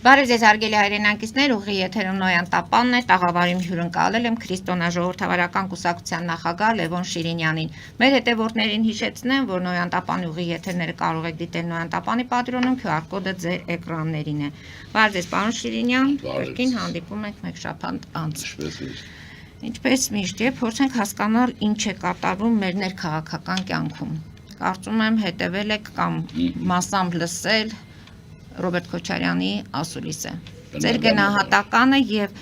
Բարև ձեզ հարգելի հայրենակիցներ, ուղի եթերում Նոյան Տապանն է, տաղավարում հյուրընկալել եմ Քրիստոնեժողովրդավարական կուսակցության նախագահ Լևոն Շիրինյանին։ Մեր հետևորդներին հիշեցնեմ, որ Նոյան Տապանի ուղի եթերները կարող եք դիտել Նոյան Տապանի պատրոնում, QR կոդը ձեր էկրաններին է։ Բարև ձեզ, պարոն Շիրինյան, կրկին հանդիպում ենք մեկ շաբաթ անց։ Ինչպես միշտ, փորձենք հասկանալ ինչ է կատարվում մեր ներքաղաքական կյանքում։ Կարծում եմ հետևել եք կամ մասամբ լսել Ռոբերտ Քոչարյանի ասուլիսը։ Ձեր գնահատականը եւ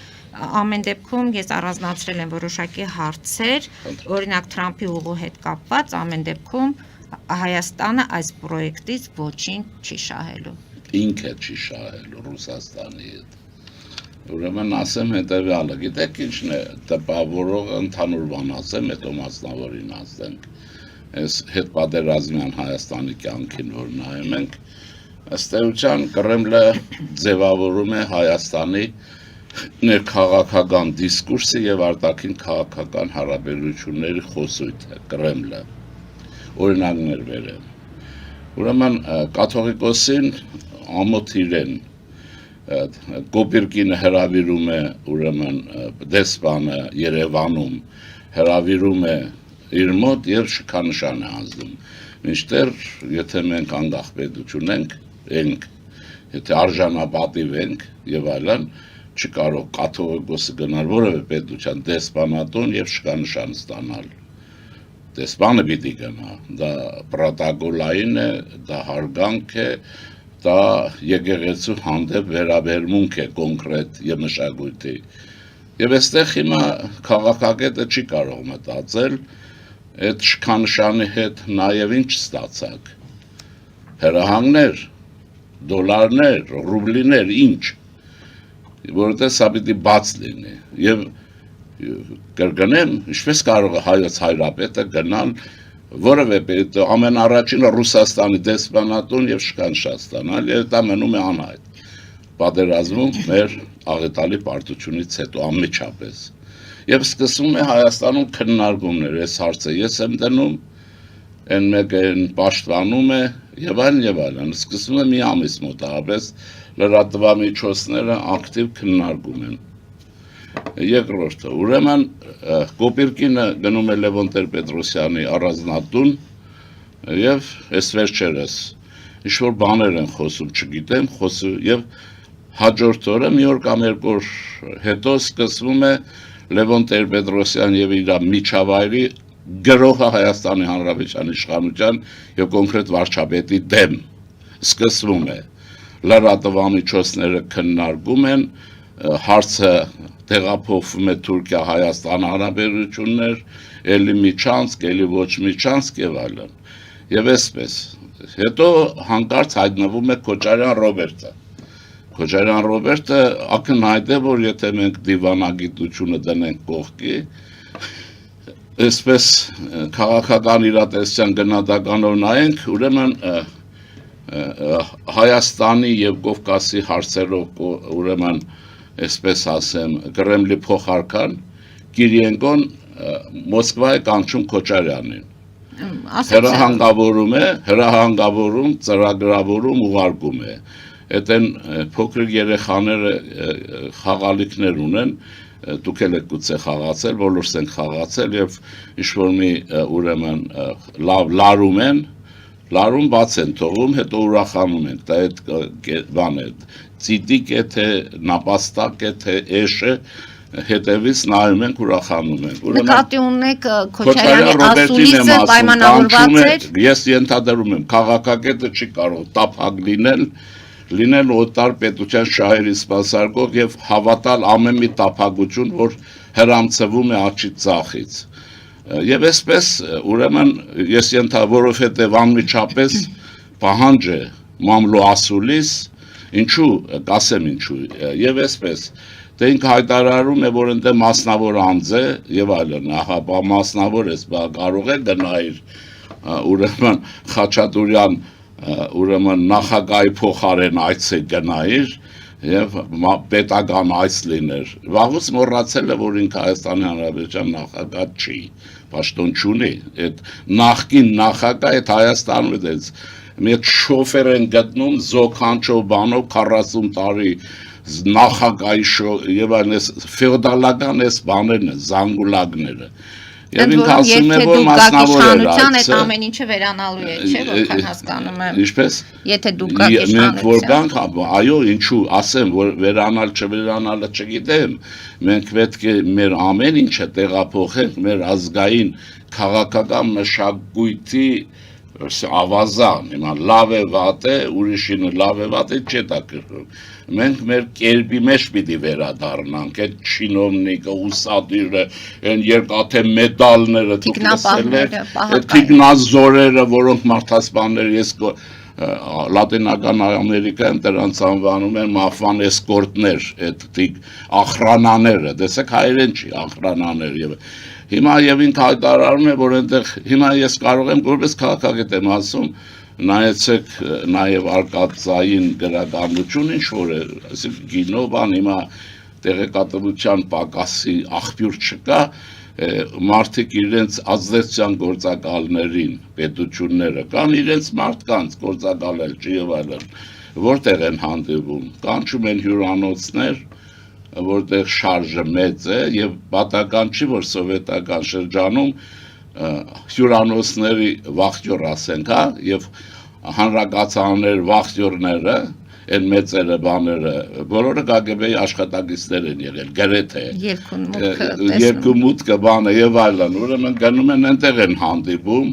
ամեն դեպքում ես առանձնացրել եմ որոշակի հարցեր, օրինակ Թրամփի ուղու հետ կապված, ամեն դեպքում Հայաստանը այս պրոյեկտից ոչինչ չի շահելու։ Ինքը չի շահելու Ռուսաստանի հետ։ Ուրեմն ասեմ հետևյալը, գիտեք ինչն է, տպավորող ընդհանուր բան ասեմ, հետո մասնավորին ասենք։ Այս հետպատերազմյան Հայաստանի կյանքին որ նայում ենք, ըստ էության Կրեմլը ձևավորում է Հայաստանի ներքաղաքական դիսկուրսի եւ արտաքին քաղաքական հարաբերությունների խոսույթը Կրեմլը։ Օրինակներ վերեմ։ Ուրեմն կաթողիկոսին ամոթ իրեն Կոպիրկինը հրավիրում է ուրեմն դեսպանը Երևանում հրավիրում է իր մոտ եւ շքանշան է հանձնում։ Մինչդեռ եթե մենք անկախ պետություն ենք, եթե արժանապատիվ ենք եւ այլն, չկարող կաթողիկոսը գնալ որևէ պետության դեսպանատուն եւ շքանշան ստանալ։ Դեսպանը պիտի գնա, դա պրոտոկոլային է, դա հարգանք է, դա եկեղեցու հանդեպ վերաբերմունք է կոնկրետ եւ մշակույթի։ Եվ այստեղ հիմա քաղաքագետը չի կարող մտածել այդ շքանշանի հետ նաեւ ինչ ստացակ։ Հրահանգներ, դոլարներ, ռուբլիներ, ինչ։ Որովհետեւ սա պիտի բաց լինի։ Եվ կրկնեմ, ինչպես կարող է հայոց հայրապետը գնալ որևէ պետ ամենառաջինը Ռուսաստանի դեսպանատուն եւ շքանշան ստանալ, եւ դա մնում է անհայտ։ Պատերազմում մեր աղետալի պարտությունից հետո անմիջապես։ Եվ սկսվում է Հայաստանում քննարկումներ, այս հարցը ես եմ դնում, այն մեկը պաշտպանում է եւ այլն, սկսվում է մի ամիս մոտավորապես լրատվամիջոցները ակտիվ քննարկում են։ Երկրորդը, ուրեմն Կոպիրկինը գնում է Լևոն Տեր-Պետրոսյանի առանձնատուն եւ այս վերջերս ինչ-որ բաներ են խոսում, չգիտեմ, եւ հաջորդ օրը մի օր կամ երկու օր հետո սկսվում է Լևոն Տեր-Պետրոսյան եւ իր միջավայրի գրողը Հայաստանի Հանրապետության իշխանության եւ կոնկրետ վարչապետի դեմ սկսվում է լրատվամիջոցները քննարկում են հարցը տեղափոխվում է Թուրքիա-Հայաստան հարաբերություններ, էլի միջանցք, էլի ոչ միջանցք եւ այլն։ Եվ այսպես, հետո հանկարծ հայտնվում է Քոչարյան Ռոբերտը։ Քոչարյան Ռոբերտը ակնհայտ է, որ եթե մենք դիվանագիտությունը դնենք կողքի, այսպես քաղաքական իրատեսության գնահատականով նայենք, ուրեմն Հայաստանի եւ Կովկասի հարցերով ուրեմն այսպես ասեմ, Կրեմլի փոխարքան Կիրիենկոն Մոսկվայի կանչում Քոչարյանին։ Հրահանգավորում, ծրագրավորում, ուղարկում է։ Այդ են փոքրիկ երեխաները խաղալիքներ ունեն, դուք էլ եք գուցե խաղացել, բոլորս ենք խաղացել եւ ինչ-որ մի ուրեմն լավ լարում են, լարում բաց են թողում, հետո ուրախանում են, դա այդ բան է, ծիտիկ է, թե նապաստակ է, թե էշ է, հետևից նայում ենք, ուրախանում ենք։ Նկատի ունեք Քոչարյանի ասուլիսը պայմանավորված էր։ Ես ենթադրում եմ, քաղաքագետը չի կարող տափակ լինել օտար պետության շահերի սպասարկող եւ հավատալ ամեն մի տափակություն, որ հրամցվում է աչի ծախից։ Եվ այսպես ուրեմն ես որովհետև անմիջապես պահանջ է մամլո ասուլիս, ինչու, կասեմ ինչու, եւ այսպես, դե ինքը հայտարարում է, որ ընդ մասնավոր անձ է եւ այլն, ահա մասնավոր է, կարող է գնայր, ուրեմն Խաչատուրյան, ուրեմն նախագահի փոխարեն այցե գնայր եւ պետական այց լիներ։ Վաղուց մոռացել է, որ ինքը Հայաստանի Հանրապետության նախագահ չի, պաշտոն չունի, այդ նախկին նախագահ այդ Հայաստանում մի շոֆեր են գտնում զոքանչով բանով 40 տարի նախագահի եւ այլն ֆեոդալական էս բաներն են, զանգուլակները։ Եվ ինքը ասում է, որ մասնավոր է այդ ամեն ինչը վերանալու է, չէ՞, որքան հասկանում եմ։ Ինչպես։ Եթե դուք գաք մենք որ գանք, այո, ինչու, ասեմ, որ վերանալ չվերանալը չգիտեմ, մենք պետք է մեր ամեն ինչը տեղափոխենք մեր ազգային քաղաքական մշակույթի ավազան, հիմա լավ է վատ է, ուրիշինը լավ է վատ է, չէ տակրում։ Մենք մեր կերպի մեջ պիտի վերադառնանք, այդ չինովնիկը, ուսադիրը, այն երկաթե մեդալները, դուք լսել եք, այդ թիկնազորերը, որոնք մարդասպաններ, ես Լատինական Ամերիկայում դրանց անվանում են մաֆան էսկորտներ, այդ ախրանաները, տեսեք հայերեն չի, ախրանաներ եւ հիմա եւ ինքը հայտարարում է, որ այնտեղ հիմա ես կարող եմ որպես քաղաքագետ եմ ասում, նայեցեք նաեւ արկածային գրականություն ինչ որ է, այսինքն գինո բան հիմա տեղեկատվության պակասի աղբյուր չկա, մարդիկ իրենց ազդեցության գործակալներին, պետությունները կամ իրենց մարդկանց գործակալել չի եւ այլն, որտեղ են հանդիպում, կանչում են հյուրանոցներ, որտեղ շարժը մեծ է եւ պատական չի որ սովետական շրջանում հյուրանոցների վախտյոր ասենք, հա, եւ հանրակացարաններ վախտյորները այն մեծերը բաները, բոլորը KGB-ի աշխատակիցներ են եղել, գրեթե երկու մուտքը բանը եւ այլն, ուրեմն գնում են այնտեղ են հանդիպում,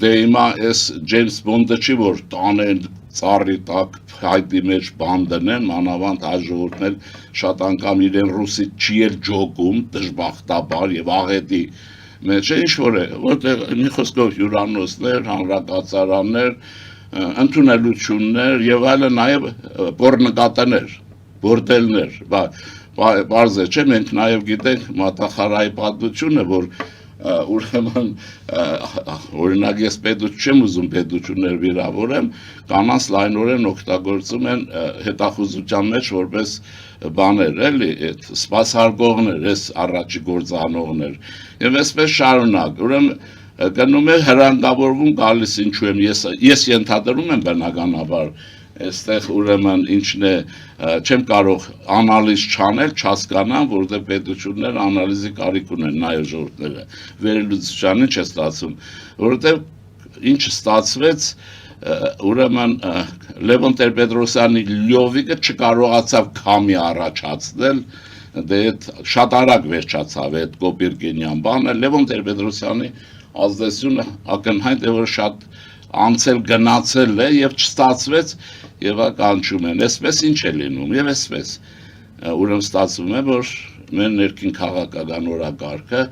դե հիմա այս Ջեյմս Բոնդը չի որ տանեն ծառի տակ հայտի մեջ բան դնեն, մանավանդ հաջորդներ շատ անգամ իրեն ռուսի չի էլ ջոկում, դժբախտաբար եւ աղետի մեջ է ինչ որ է, որտեղ մի խոսքով հյուրանոցներ, հանրակացարաններ, ընդունելություններ եւ այլն նաեւ պոռնկատներ, բորդելներ, բարձ է, չէ, մենք նաեւ գիտենք մատախարայի պատմությունը, որ ուրեմն օրինակ ես պետություն չեմ ուզում պետություններ վիրավորեմ, կանանց լայնորեն օգտագործում են հետախուզության մեջ որպես բաներ, էլի, այդ սպասարկողներ, այս առաջի գործանողներ, եւ այսպես շարունակ, ուրեմն գնում է հրանգավորվում գալիս ինչու եմ ես ենթադրում եմ բնականաբար այստեղ ուրեմն ինչն է չեմ կարող անալիզ չանել չհասկանամ որտեղ պետությունները անալիզի կարիք ունեն նաև ժողովուրդները վերլուծության ինչ է ստացվում որտեղ ինչ ստացվեց ուրեմն Լևոն Տեր-Պետրոսյանի լյովիկը չկարողացավ քամի առաջացնել դե շատ արագ վերջացավ այդ Կոպիրկինյան բանը Լևոն Տեր-Պետրոսյանի ազդեցությունը ակնհայտ է որ շատ անցել գնացել է եւ չստացվեց եւ կանչում են այսպես ինչ է լինում եւ այսպես ուրեմն ստացվում է որ մեր ներքին քաղաքական օրակարգը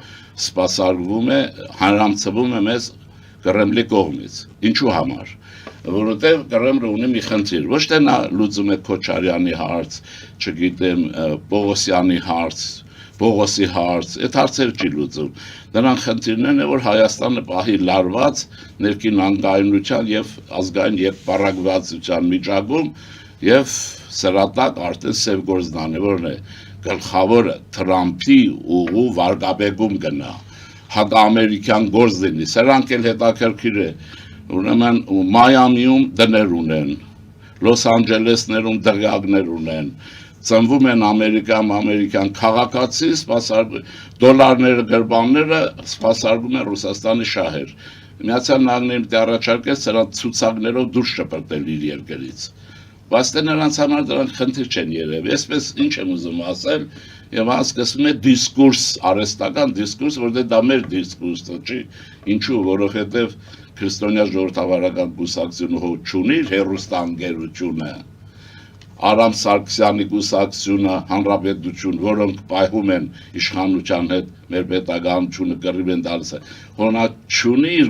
սպասարկվում է հանրամցվում է մեզ Կրեմլի կողմից ինչու համար որովհետեւ Կրեմլը ունի մի խնդիր ոչ թե նա լուծում է Քոչարյանի հարց չգիտեմ Պողոսյանի հարց Պողոսի հարց, այդ հարցերը չի լուծում։ Նրանք խնդիրներն է, որ Հայաստանը պահի լարված ներքին անկայունության եւ ազգային երկպարակվածության միջակայքում եւ սրատակ արդեն սև գործնան է, որն է գլխավորը Թրամփի ուղու վարկաբեկում գնա, հակաամերիկյան գործ լինի, սրանք էլ հետաքրքիր է, ուրեմն Մայամիում դներ ունեն, Լոս Անջելեսներում դղյակներ ունեն, ծնվում են ամերիկյան քաղաքացի, դոլարները, գրբանները սպասարկում են Ռուսաստանի շահեր։ Միացյալ Նահանգներում առաջարկեց սրանց ցուցակներով դուրս շպրտել իր երկրից։ Բայց դե նրանց համար դրանք խնդիր չեն երևի։ Այսպես ինչ եմ ուզում ասել, եւ հասկացում է դիսկուրս, արհեստական դիսկուրս, որտեղ դա մեր դիսկուրսը չի, ինչու, որովհետեւ քրիստոնյա ժողովրդավարական կուսակցությունը հո չունի հերոստանգերությունը։ Արամ Սարգսյանի կուսակցությունը հանրապետություն, որոնք պայում են իշխանության հետ մեր պետականությունը կռիվ են տալիս, հոնա չունի իր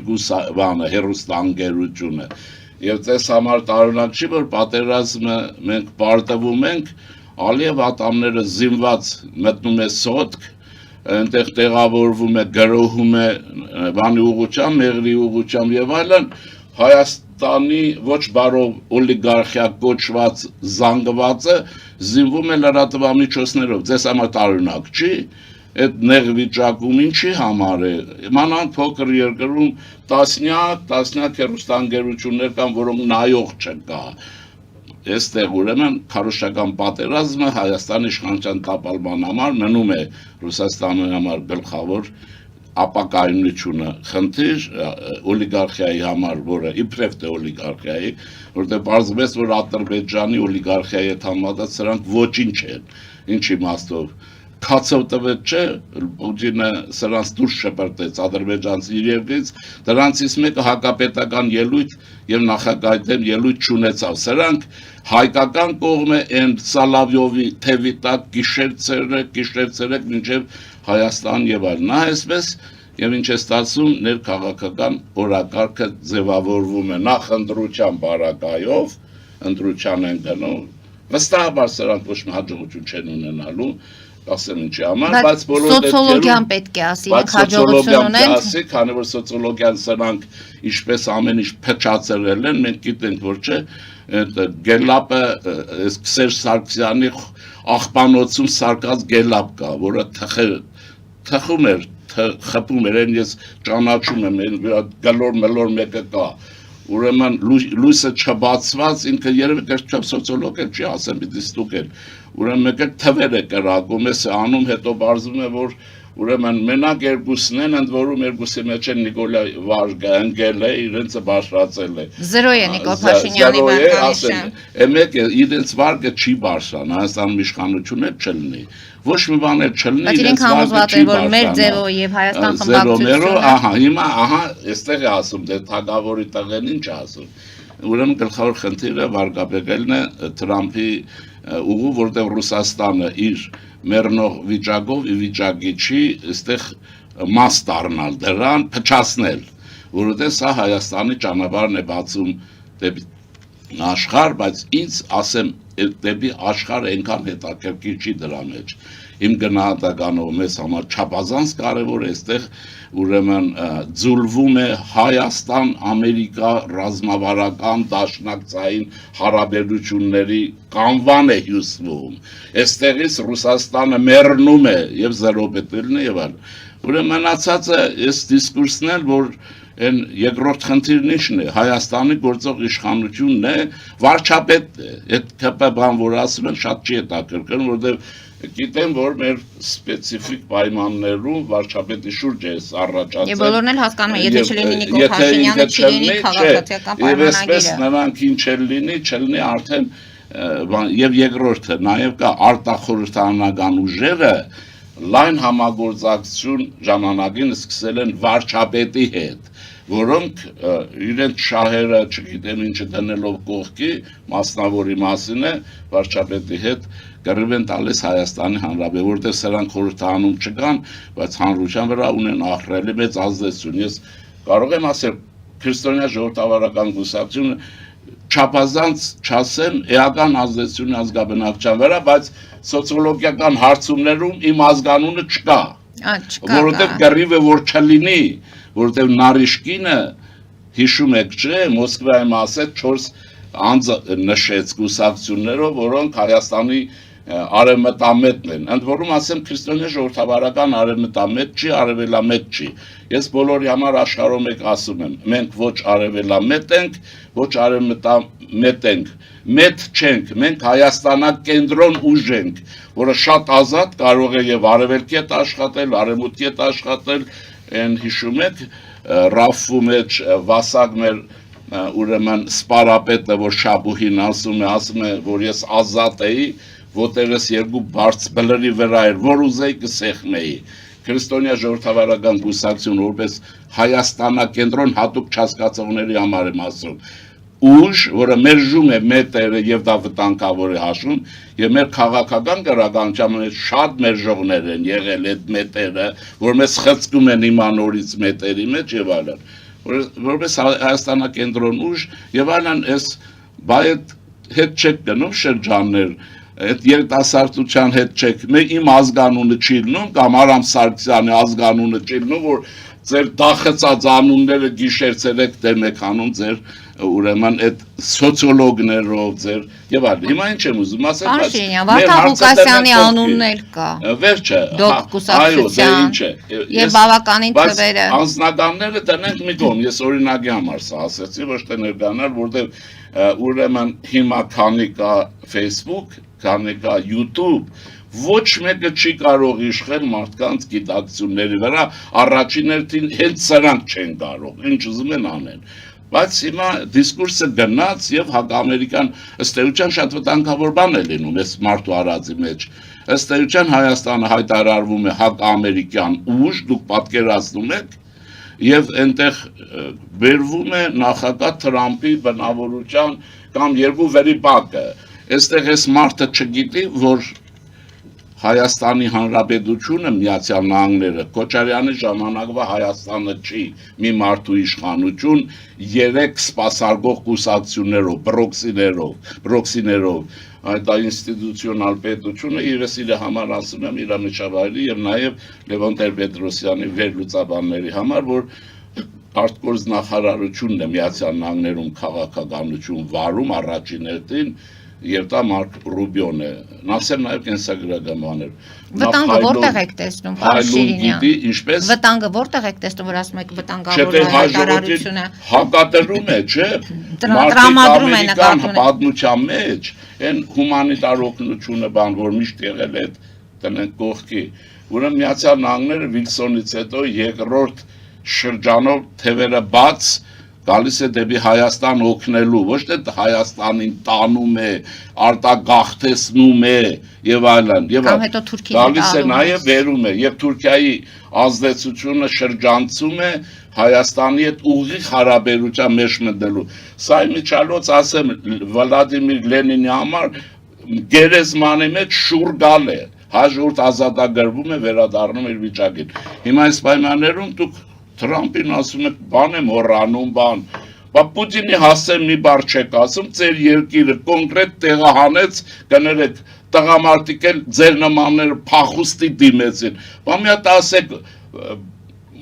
բանը հերոստանգերությունը։ Եվ դες համար տարօրինակ չի, որ պատերազմը մենք պարտվում ենք, Ալիև ատամները զինված մտնում է սոտք, այնտեղ տեղավորվում է, գրոհում է բանի ուղղությամբ, մեղրի ուղղությամբ եւ այլն, Հայաստանի ոչ բարով օլիգարխիա կոչված զանգվածը զինվում է լրատվամիջոցներով, ձեզ համար տարօրինակ չի, այդ նեղ վիճակում ինչի համար է, մանավանդ փոքր երկրում տասնյակ հեռուստաընկերություններ կան, որոնք նայող չկա, այստեղ ուրեմն քարոզչական պատերազմը Հայաստանի իշխանության տապալման համար մնում է Ռուսաստանի համար գլխավոր ապակայունությունը խնդիր օլիգարխիայի համար, որը իբրև թե օլիգարխիայի, որտեղ պարզվեց, որ Ադրբեջանի օլիգարխիայի հետ համատած սրանք ոչինչ են, ինչ իմաստով, քացով տվեց չէ, Պուտինը սրանց դուրս շպրտեց ադրբեջանցի երկրից, դրանցից մեկը հակապետական ելույթ եւ նախագահի դեմ ելույթ չունեցավ, սրանք հայկական կողմը են Սալավյովի թևի տակ գիշեր-ցերեկ մինչև Հայաստան եւ այլն, նա այսպես եւ ինչ է ստացվում ներքաղաքական օրակարգը ձևավորվում է նախ ընտրության բարակայով, ընտրության են գնում, վստահաբար սրանք ոչ մի հաջողություն չեն ունենալու, ասեմ ինչի համար, բայց բոլոր սոցիոլոգիան պետք է ասի, իրենք հաջողություն ունեն, քանի որ սոցիոլոգիան սրանք ինչպես ամեն ինչ փչացրել են, մենք գիտենք որ չէ, Գելապը Սերժ Սարգսյանի աղբանոցում սարկած գելապ կա, որը թխում էր, խփում էր, ես ճանաչում եմ, գլոր մլոր մեկը կա, ուրեմն լույսը չբացված, ինքը երևի կերպ սոցիոլոգ է, չի ասեմ, պիտի ստուկ էր, ուրեմն մեկը թվեր է կրակում, ես է անում, հետո բարձվում է, որ ուրեմն մենակ երկուսն են, ընդ որում երկուսի մեջ են Նիկոլայ Վարգը ընկել է, իրենցը բարձրացել է։ Զրո է Նիկոլ Փաշինյանի վարկանիշը։ Մեկը իրենց Վարգը չի բարձրան, Հայաստանում իշխանություն է չլինի։ Ոչ մի բան էլ չլինի, բայց իրենք համոզված են, որ մեր ձևով եւ Հայաստան խմբակցությունը, ահա, հիմա, այստեղ է ասում, դե թագավորի տղեն ինչ է ասում։ Ուրեմն գլխավոր խնդիրը վարկաբեկելն է Թրամփի ուղու, որտեղ Ռուսաստանը իր մեռնող վիճակով ի վիճակի չի այստեղ մաս դառնալ դրան, փչացնել, որովհետև սա Հայաստանի ճանապարհն է բացում դեպի աշխարհ, բայց ինձ ասեմ դեպի աշխարհ այնքան հետաքրքիր չի դրա մեջ։ Իմ գնահատականով մեզ համար չափազանց կարևոր է այստեղ ուրեմն ձուլվում է Հայաստան-Ամերիկա ռազմավարական դաշնակցային հարաբերությունների կանվան է հյուսվում։ Այստեղից Ռուսաստանը մեռնում է եւ զերո պետելն է եւ այլն։ Ուրեմն մնացածը այս դիսկուրսն է, որ Այն երկրորդ խնդիրն ինչն է, Հայաստանի գործող իշխանությունն է, վարչապետն է, այդ ԿՊ բան որ ասում են շատ չի հետաքրքրում, որովհետև գիտեմ, որ մեր սպეციფიկ պայմաններում վարչապետի շուրջ է առաջացել։ Եվ բոլորն էլ հասկանում են, եթե չլինի Նիկոլ Փաշինյանը, չլինի քաղաքացիական պայմանագիրը։ Եվ այսպես նրանք ինչ չլինի արդեն եւ երկրորդը նաեւ կա արտախորհրդարանական ուժերը լայն համագործակցություն ժամանակին սկսել են վարչապետի հետ, որոնք իրենց շահերը, չգիտեմ ինչը դնելով կողքի, մասնավորի մասին է, վարչապետի հետ կռիվ են տալիս Հայաստանի Հանրապետություն, որտեղ սրանք խորհրդանում չկան, բայց հանրության վրա ունեն ահռելի մեծ ազդեցություն։ Ես կարող եմ ասել, քրիստոնյա ժողովրդավարական կուսակցությունը չափազանց չասեմ էական ազդեցություն ազգաբնակչության վրա, բայց սոցիոլոգիական հարցումներում իմ ազգանունը չկա, որովհետև կռիվը որ չլինի, որովհետև Նարիշկինը հիշում եք չէ, Մոսկվայում ասեց 4 անձ նշեց կուսակցություններով, որոնք Հայաստանի արևմտամետն են, ընդ որում ասեմ քրիստոնյա ժողովրդավարական արևմտամետ չի, արևելամետ չի։ Ես բոլորի համար աշխարհում եք ասում եմ, մենք ոչ արևելամետ ենք, ոչ արևմտամետ ենք, մետ չենք, մենք Հայաստանակենտրոն ուժ ենք, որը շատ ազատ կարող է եւ արևելքի հետ աշխատել, արևմուտքի հետ աշխատել, այն հիշում եք Ռաֆու մեջ Վասակ մեր ուրեմն սպարապետը, որ Շաբուհին ասում է, որ ես ազատ էի, ոտերս երկու բարձ բլրի վրա էր, որ ուզեի կսեղմեի։ Քրիստոնյա ժողովրդավարական կուսակցություն որպես Հայաստանակենտրոն հատուկ չհասկացողների համար եմ ասում։ Ուժ, որը մերժում է մետերը եւ դա վտանգավոր է հաշվում, եւ մեր քաղաքական գրականության մեջ շատ մերժողներ են եղել այդ մետերը, որ մեզ խցկում են հիմա նորից մետերի մեջ եւ այլն։ Որպես Հայաստանակենտրոն ուժ եւ այլն այս բայդ հետ չեք գնում շրջաններ, այդ երիտասարդության հետ չեք, իմ ազգանունը չի լինում կամ Արամ Սարգսյանի ազգանունը չի լինում, որ ձեր դախեցած անունները գիշերցերեք դեմ եք անում ձեր ուրեմն այդ սոցիոլոգներով ձեր եւ այլն։ Հիմա ինչ եմ ուզում ասել, բայց Վարդան Ղուկասյանի անունն էլ կա։ Վերջը, Դոկ կուսակցության եւ բավականին թվերը։ Անձնականները տնենք մի կողմ, ես օրինակի համար սա ասեցի, ոչ թե ներկանալ, որտեւ ուրեմն հիմա քանի կա Facebook, քանի կա YouTube, ոչ մեկը չի կարող իշխել մարդկանց գիտակցությունների վրա, առաջին հերթին հենց սրանք չեն կարող, ինչ ուզում են անեն։ Բայց հիմա դիսկուրսը գնաց եւ հակամերիկան ըստ էության շատ վտանգավոր բան է լինում այս մարդու արածի մեջ։ Ըստ էության Հայաստանը հայտարարվում է հակամերիկյան ուժ, դուք պատկերացնում եք, եւ այնտեղ վերվում է նախագահ Թրամփի բնավորության կամ երկու վերի բակը։ Այստեղ այս մարդը չգիտի, որ Հայաստանի Հանրապետությունը Միացյալ Նահանգները Քոչարյանի ժամանակվա Հայաստանը չի մի մարդու իշխանություն 3 սպասարկող կուսակցություններով, բրոքսիներով այդ ինստիտուցիոնալ պետությունը իրս իր համար ասում եմ իր միջավայրի եւ նաեւ Լևոն Տեր-Պետրոսյանի վերլուծաբանների համար, որ արտգործնախարարությունն է Միացյալ Նահանգներում քաղաքականություն վարում առաջին հերթին եւ դա Մարկ Ռուբիոն է։ Նասեմ նաեւ կենսագրագամաներ։ Վտանգը որտեղ եք տեսնում, պարոն Շիրինյան։ Ինչպես վտանգը որտեղ եք տեսնում, որ ասում եք վտանգավոր հայտարարությունը հակատերում է, չէ։ Տրամադրում է նկատում պատմության մեջ այն հումանիտար օգնությունը բան, որ միշտ եղել է տնենք կողքի։ Ուրեմն Միացյալ Նահանգները Վիլսոնից հետո երկրորդ շրջանով թևերը բաց գալիս է դեպի Հայաստան օգնելու, ոչ թե Հայաստանին տանում է, արտագաղթեցնում է եւ այլն, եւ գալիս է նաեւ վերում է, եւ Թուրքիայի ազդեցությունը շրջանցում է Հայաստանի հետ ուղիղ հարաբերության մեջ մտնելու։ Սա իմիջալոց ասեմ Վլադիմիր Լենինի համար գերեզմանի մեջ շուռ գալ է, հաջորդ ազատագրվում է, վերադառնում իր վիճակին։ Հիմա այս պայմաններում դուք Թրամփին ասում եք բան եմ հոռանում բան, բա Պուտինի հասեմ մի բառ չեք ասում, ձեր երկիրը կոնկրետ տեղահանեց, կներեք տղամարդիկ էլ ձեր նմանները փախուստի դիմեցին, բա մի հատ ասեք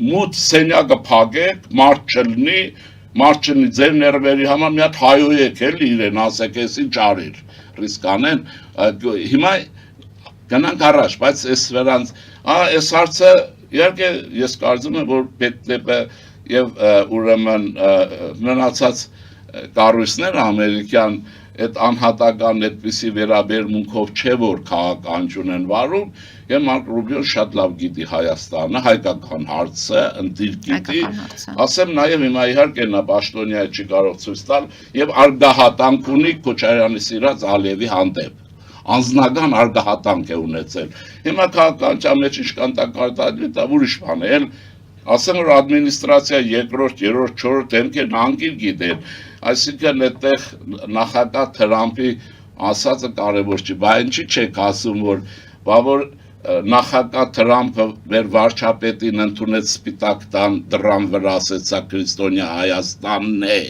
մութ սենյակը փակեք, մարդ չլինի ձեր ներվերի համար մի հատ հայոյեք էլ իրեն, ասեք ես ինչ արիր, ռիսկ անեն, հիմա գնանք առաջ, բայց այս վրանց, այս հարցը Իհարկե ես կարծում եմ, որ պետք է եւ ուրեմն մնացած կառույցները ամերիկյան այդ անհատական այդպիսի վերաբերմունքով չէ որ քաղաքականություն են վարում եւ Մարկ Ռուբիոն շատ լավ գիտի Հայաստանը, հայկական հարցը, ընդիր գիտի, ասեմ նաեւ հիմա իհարկե նա Պաշտոնիա չի կարող ցույց տալ եւ արգահատանք ունի Քոչարյանի սիրած Ալիևի հանդեպ անձնական արգահատանք է ունեցել։ Հիմա քաղաքականության մեջ ինչքան դա կարտադրի, դա ուրիշ բան է, ասեմ որ ադմինիստրացիա երկրորդ, երրորդ, չորրորդ դեմքերն անկիր գիտեն, այսինքն այդտեղ նախագահ Թրամփի ասածը կարևոր չի, բայց ինչի չեք ասում որ նախագահ Թրամփը մեր վարչապետին ընդունեց Սպիտակ տան դռան վրա ասեց սա քրիստոնյա Հայաստանն է,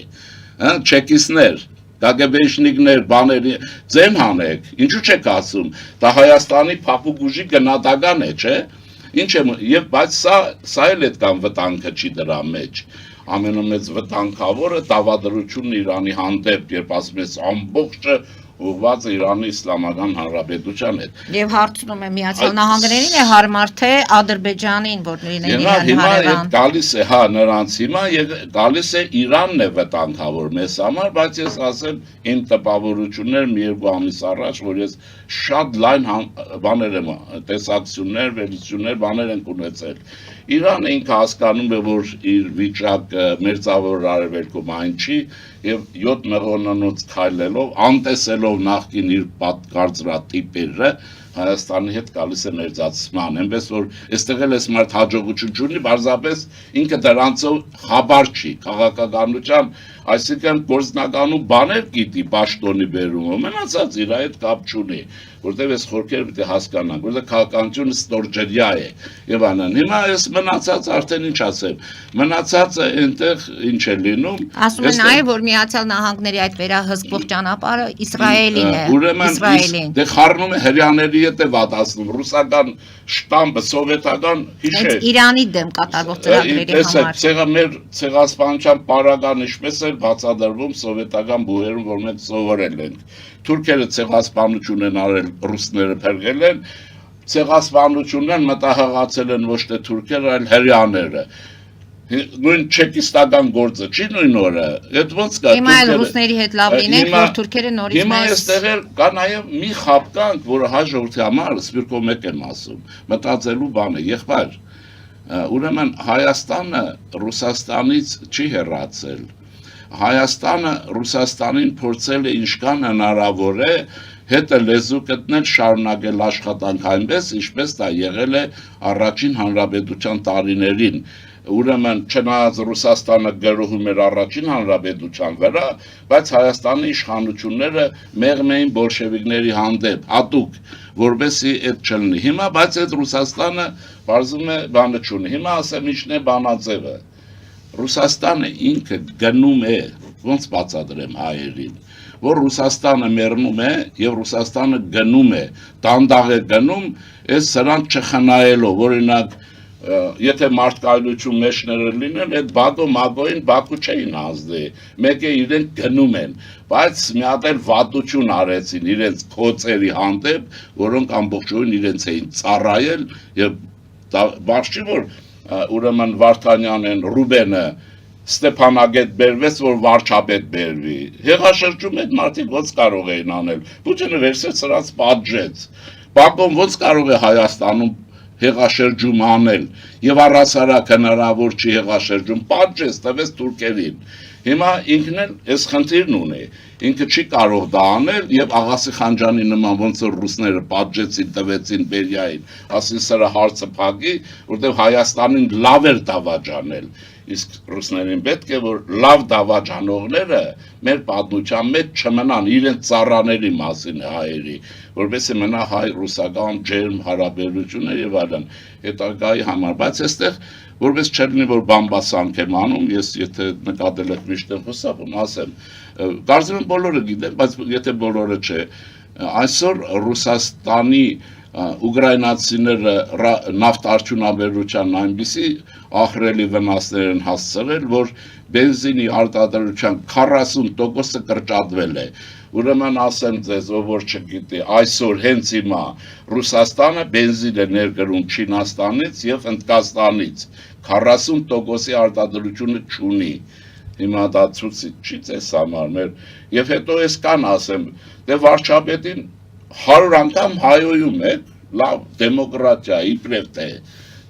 չեկիսներ Գագեբեշնիկներ, բաների, ձեմ հանեք, ինչու չեք ասում, դա Հայաստանի փափուկ ուժի գնահատական է, չէ, ինչ եմ, եւ բայց սա էլ այդքան վտանգը չի դրա մեջ, ամենամեծ վտանգավորը դավադրությունն Իրանի հանդեպ, երբ ասում ես ամբողջը ուղղված է Իրանի Իսլամական Հանրապետության հետ։ Եվ հարցնում է Միացյալ Նահանգներին է հարմար թե Ադրբեջանին, որ լինեն Իրանի հարևան։ Գալիս է, հա, նրանց հիմա գալիս է Իրանն է վտանգավոր մեզ համար, բայց ես ասեմ իմ տպավորություններ մի երկու ամիս առաջ, որ ես շատ լայն բաներ եմ, տեսակցություններ, վերլուծություններ, բաներ են ունեցել։ Իրանը ինքը հասկանում է, որ իր վիճակը մերձավոր արևելքում այն չի եւ 7 մղոնանոց քայլելով, անտեսելով նախկին իր կարծրատիպերը Հայաստանի հետ գալիս է մերձացման, այնպես որ այստեղ էլ էս մարդ հաջողություն չունի, բարձրապես ինքը դրանցով խաբար չի, քաղաքականության, այսինքն գործնականում բաներ գիտի պաշտոնի բերումը, մնացած իր այդ կապ չունի, որտեղ այս խորքերը պետք է հասկանանք, որտեղ քաղաքականությունը ստորջերյա է եւ անան։ Հիմա այս մնացած արդեն ինչ ասեմ, մնացածը այնտեղ ինչ է լինում։ Ասում են նաեւ որ Միացյալ Նահանգների այդ վերահսկվող ճանապարհը Իսրայելին է, Իսրայելին։ Դե խառնում է հрьяաների եթե վատացնում ռուսական շտամպը սովետական հիշեր։ Հենց Իրանի դեմ կատարվող ծրագրերի համար։ Տեսեք, մեր ցեղասպանության պարագան ինչպես է բացադրվում սովետական բուհերում, որ մենք սովորել ենք։ Թուրքերը ցեղասպանություն են արել, ռուսները փրկել են, ցեղասպանությունն մտահղացել են ոչ թե թուրքերը, այլ հրեաները։ Նույն չեկիստական գործը չի նույն օրը։ Այդ ոնց կա։ Հիմա էլ ռուսների հետ լավ լինենք, որ թուրքերը նորից Հիմա այստեղ կա նաև մի խապկանք, որը հայ ժողովրդի համար սպիրկո մեկ եմ ասում, մտածելու բան է, եղբայր։ Ուրեմն Հայաստանը Ռուսաստանից չի հեռացել։ Հայաստանը Ռուսաստանին փորձել է ինչքան հնարավոր է հետը լեզու գտնել, շարունակել աշխատանք այնպես, ինչպես դա եղել է առաջին հանրապետության տարիներին։ Ուրեմն չնայած Ռուսաստանը գրոհում էր առաջին հանրապետության վրա, բայց Հայաստանի իշխանությունները մեղմ էին բոլշևիկների հանդեպ, հատուկ, որովհետեւ այդ չլինի։ Հիմա բայց այդ Ռուսաստանը բարձում է բանը չունի։ Հիմա ասեմ ինչն է բանաձևը։ Ռուսաստանը ինքը գնում է, ոնց բացատրեմ հայերին, որ Ռուսաստանը մեռնում է եւ Ռուսաստանը գնում է, դանդաղ է գնում, այս սրանք չխնայելով, օրինակ եթե մարդկայնություն մեջները լինեն, այդ բադո մագոին Բաքու չէին ազդի, մեկ է իրենք գնում են, բայց մի հատ էլ վատություն արեցին իրենց քոցերի հանդեպ, որոնք ամբողջովին իրենց էին ծառայել եւ բարձ չի որ ուրեմն Վարդանյանն Ռուբենը Ստեփանագետ բերվեց, որ վարչապետ բերվի։ Հեղաշրջում այդ մարդիկ ոնց կարող էին անել։ Պուտինը վերցրեց սրանց պատժեց։ Բաքոն ոնց կարող է Հայաստանում հեղաշրջում անել եւ առասարակ հնարավոր չի հեղաշրջում պատժեց տվեց թուրքերին։ Հիմա ինքն էլ այս խնդիրն ունի։ Ինքը չի կարող դա անել եւ Աղասի Խանջանի նման ոնց որ ռուսները պատժեցին տվեցին Բերիային, ասին սրա հարցը փակի, որտեղ Հայաստանին լավ էր դավաճանել։ Իսկ ռուսներին պետք է որ լավ դավաճանողները մեր պատմության մեջ չմնան իրենց ծառաների մասին հայերի, որովհետեւ մնա հայ-ռուսական ջերմ հարաբերություններ եւ այլն հետագայի համար, բայց այստեղ որպես չլինի որ բամբասանք եմ անում, ես եթե նկատել եք միշտ եմ խոսում, ասեմ, կարծում եմ բոլորը գիտեն, բայց եթե բոլորը չէ, այսօր Ռուսաստանի ուկրաինացիները նավթարդյունաբերության այնպիսի ահռելի վնասներ են հասցրել, որ բենզինի արտադրության 40%-ը կրճատվել է։ Ուրեմն ասեմ ձեզ, ով որ չգիտի, այսօր հենց հիմա Ռուսաստանը բենզին է ներկրում Չինաստանից եւ Հնդկաստանից, 40%-ի արտադրությունը չունի։ Հիմա դա ցույց չի ձեզ համար մեր եւ հետո ես կան ասեմ, դե վարչապետին 100 անգամ հայոյում է, լավ դեմոկրատիա, իբրև թե,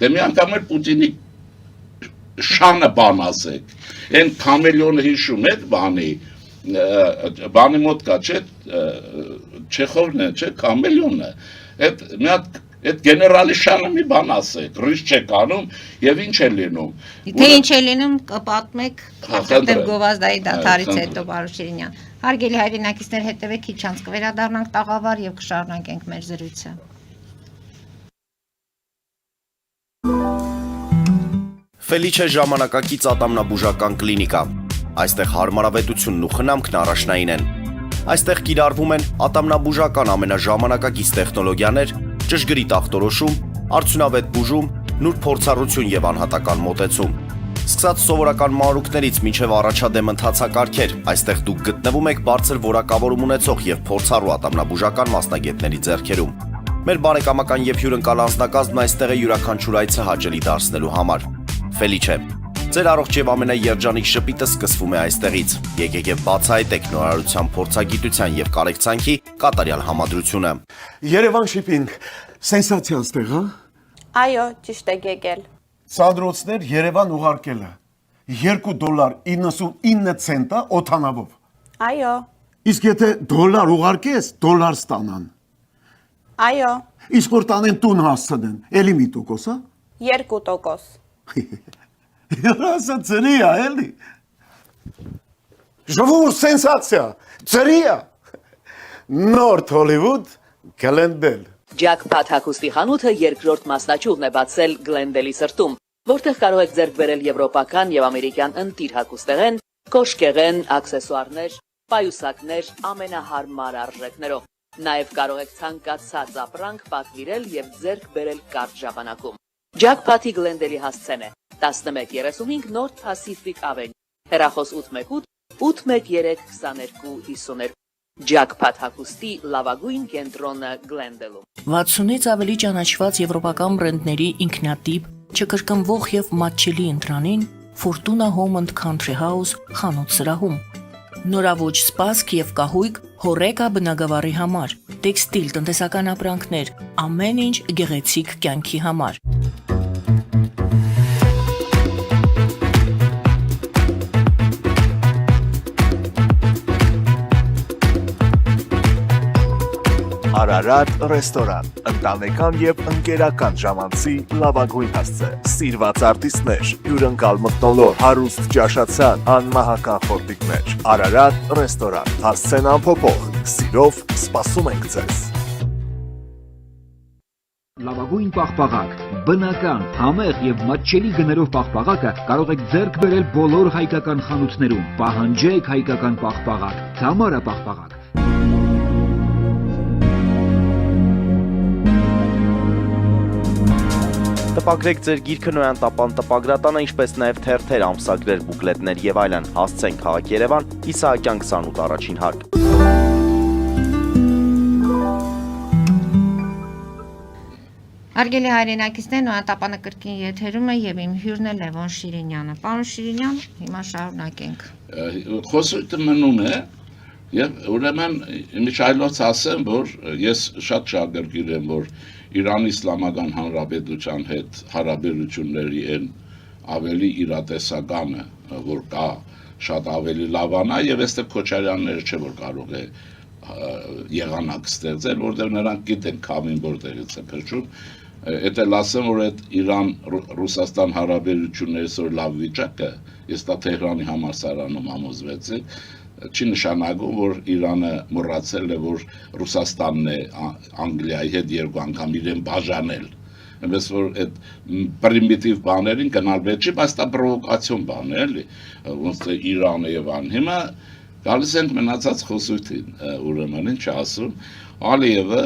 դե մի անգամ էլ Պուտինի շանը բան ասեք, են կամելյոնը հիշում եք բանի մոտ կա, չէ, Չեխովն է, չէ, կամելյոնը, այդ գեներալի շանը մի բան ասեք, ռիշ չեք անում և ինչ է լինում։ Թե ինչ է լինում կպատմեք Արտեմ Գովազդայի դադարից հետո Բարոս Շիրինյան։ Հարգելի հայրենակիցներ, հետևեք քիչ անց կվերադառնանք տաղավար եւ կշարունակենք մեր զրույցը։ Ֆելիչե ժամանակակից ատամնաբուժական կլինիկա։ Այստեղ հարմարավետությունն ու խնամքն առաջնային են։ Այստեղ կիրառվում են ատամնաբուժական ամենաժամանակակից տեխնոլոգիաներ, ճշգրիտ ախտորոշում, արդյունավետ բուժում, նուրբ փորձառություն եւ անհատական մոտեցում։ Սկսած սովորական մանրուքներից մինչև առաջադեմ ընթացակարգեր, այստեղ դուք գտնվում եք բարձր որակավորում ունեցող եւ փորձառու ատամնաբուժական մասնագետների ձեռքերում։ Մեր բարեկամական եւ հյուրընկալ անձնակազմն այստեղ է յուրաքանչյուր այցը հաճելի դարձնելու համար։ Ֆելիչե, ձեր առողջ եւ ամենաերջանիկ շպիտը սկսվում է այստեղից։ Եկեք եւ բացահայտեք նորարարության փորձագիտության եւ կարեկցանքի կատարյալ համադրությունը։ Երևան շիփինգ, սենսացիա ստեղ, հա։ Այո, ճիշտ եք եկել։ Սանդրոցներ Երևան ուղարկելը $2.99 օթանավով։ Այո, Իսկ եթե դոլար ուղարկես, դոլար ստանան։ այո, Իսկ որ տանեն տուն հասցնեն, էլի մի տոկոս, հա։ 2%։ Ասա ծրիա, էլի։ Ժողովուրդ սենսացիա, ծրիա։ Նորթ Հոլիվուդ Գլենդել։ Ջաքփաթ հագուստի խանութը երկրորդ մասնաճյուղն է բացել Գլենդելի սրտում, որտեղ կարող եք ձեռք բերել եվրոպական եւ ամերիկյան ընտիր հագուստեղեն, կոշկեղեն, աքսեսուարներ, պայուսակներ ամենահարմար արժեքներով։ Նաև կարող եք ցանկացած ապրանք պատվիրել եւ ձեռք բերել կարճ ժամանակում։ Jackpot-ի Glendale-ի հասցեն է 1135 North Pacific Avenue, հեռախոս 818 813 2252 Jackpot հագուստի լավագույն կենտրոնը Glendale-ում։ 60-ից ավելի ճանաչված եվրոպական բրենդների ինքնատիպ, չկրկնվող եւ մատչելի ընտրանին Fortuna Home and Country House խանութ սրահում։ Նորաոճ սպասք եւ կահույք հորեկա բնագավառի համար, տեքստիլ տնտեսական ապրանքներ, ամեն ինչ գեղեցիկ կյանքի համար։ Արարատ ռեստորան, ընտանեկան եւ ընկերական ժամանցի լավագույն հասցե, սիրված արտիստներ, հյուրընկալ մթնոլորտ, հարուստ ճաշացան, անմահական խորտիկներ, Արարատ ռեստորան, հասցեն անփոփոխ, սիրով սպասում ենք ձեզ։ Լավագույն պաղպաղակ, բնական, համեղ եւ մատչելի գներով պաղպաղակը կարող եք ձեռք բերել բոլոր հայկական խանութներում։ Պահանջեք հայկական պաղպաղակ, Թամարա պաղպաղակ։ Տպագրեք ձեր գիրքը Նոյան տապան տպագրատանը, ինչպես նաև թերթեր, ամսագրեր, բուկլետներ եւ այլն։ Հասցեն քաղաք Երևան, Իսահակյան 28 առաջին հարկ։ Հարգելի հայրենակիցներ, Նոյան տապանը կրկին եթերում է եւ իմ հյուրն է Լևոն Շիրինյանը։ Պարոն Շիրինյան, հիմա շարունակենք։ Խոսույթը մնում է եւ ուրեմն միջայլոց ասեմ, որ ես շատ շահագրգիռ եմ, որ Իրանի Իսլամական Հանրապետության հետ հարաբերությունների են ավելի իրատեսականը, որ կա շատ ավելի լավանա եւ այստեղ Քոչարյանները չէ որ կարող է եղանակ ստեղծել, որտեղ նրանք գիտեն քամին որտեղից է փչում, Էդ էլ ասեմ, որ այդ Իրան-Ռուսաստան հարաբերությունների սոր լավ վիճակը, ես դա Թեհրանի համալսարանում համոզվեցի, չի նշանակում, որ Իրանը մոռացել է, որ Ռուսաստանն է Անգլիայի հետ երկու անգամ իրեն բաժանել։ Այնպես որ այդ պրիմիտիվ բաներին գնալ պետք չի, բայց դա պրովոկացիոն բան է, էլի, ոնց թե Իրանը եւ ան։ Հիմա գալիս ենք մնացած խոսույթին, ուրեմն ինչ ասում, Ալիևը,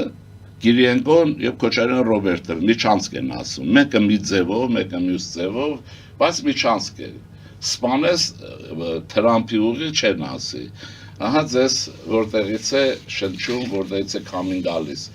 Կիրիենկոն եւ Քոչարյան Ռոբերտը միջանցք են ասում, մեկը մի ձևով, մեկը մյուս ձևով, բայց միջանցք է։ Սպանես Թրամփի ուղի չեն ասի։ Ահա ձեզ որտեղից է շնչում, որտեղից է քամին գալիս։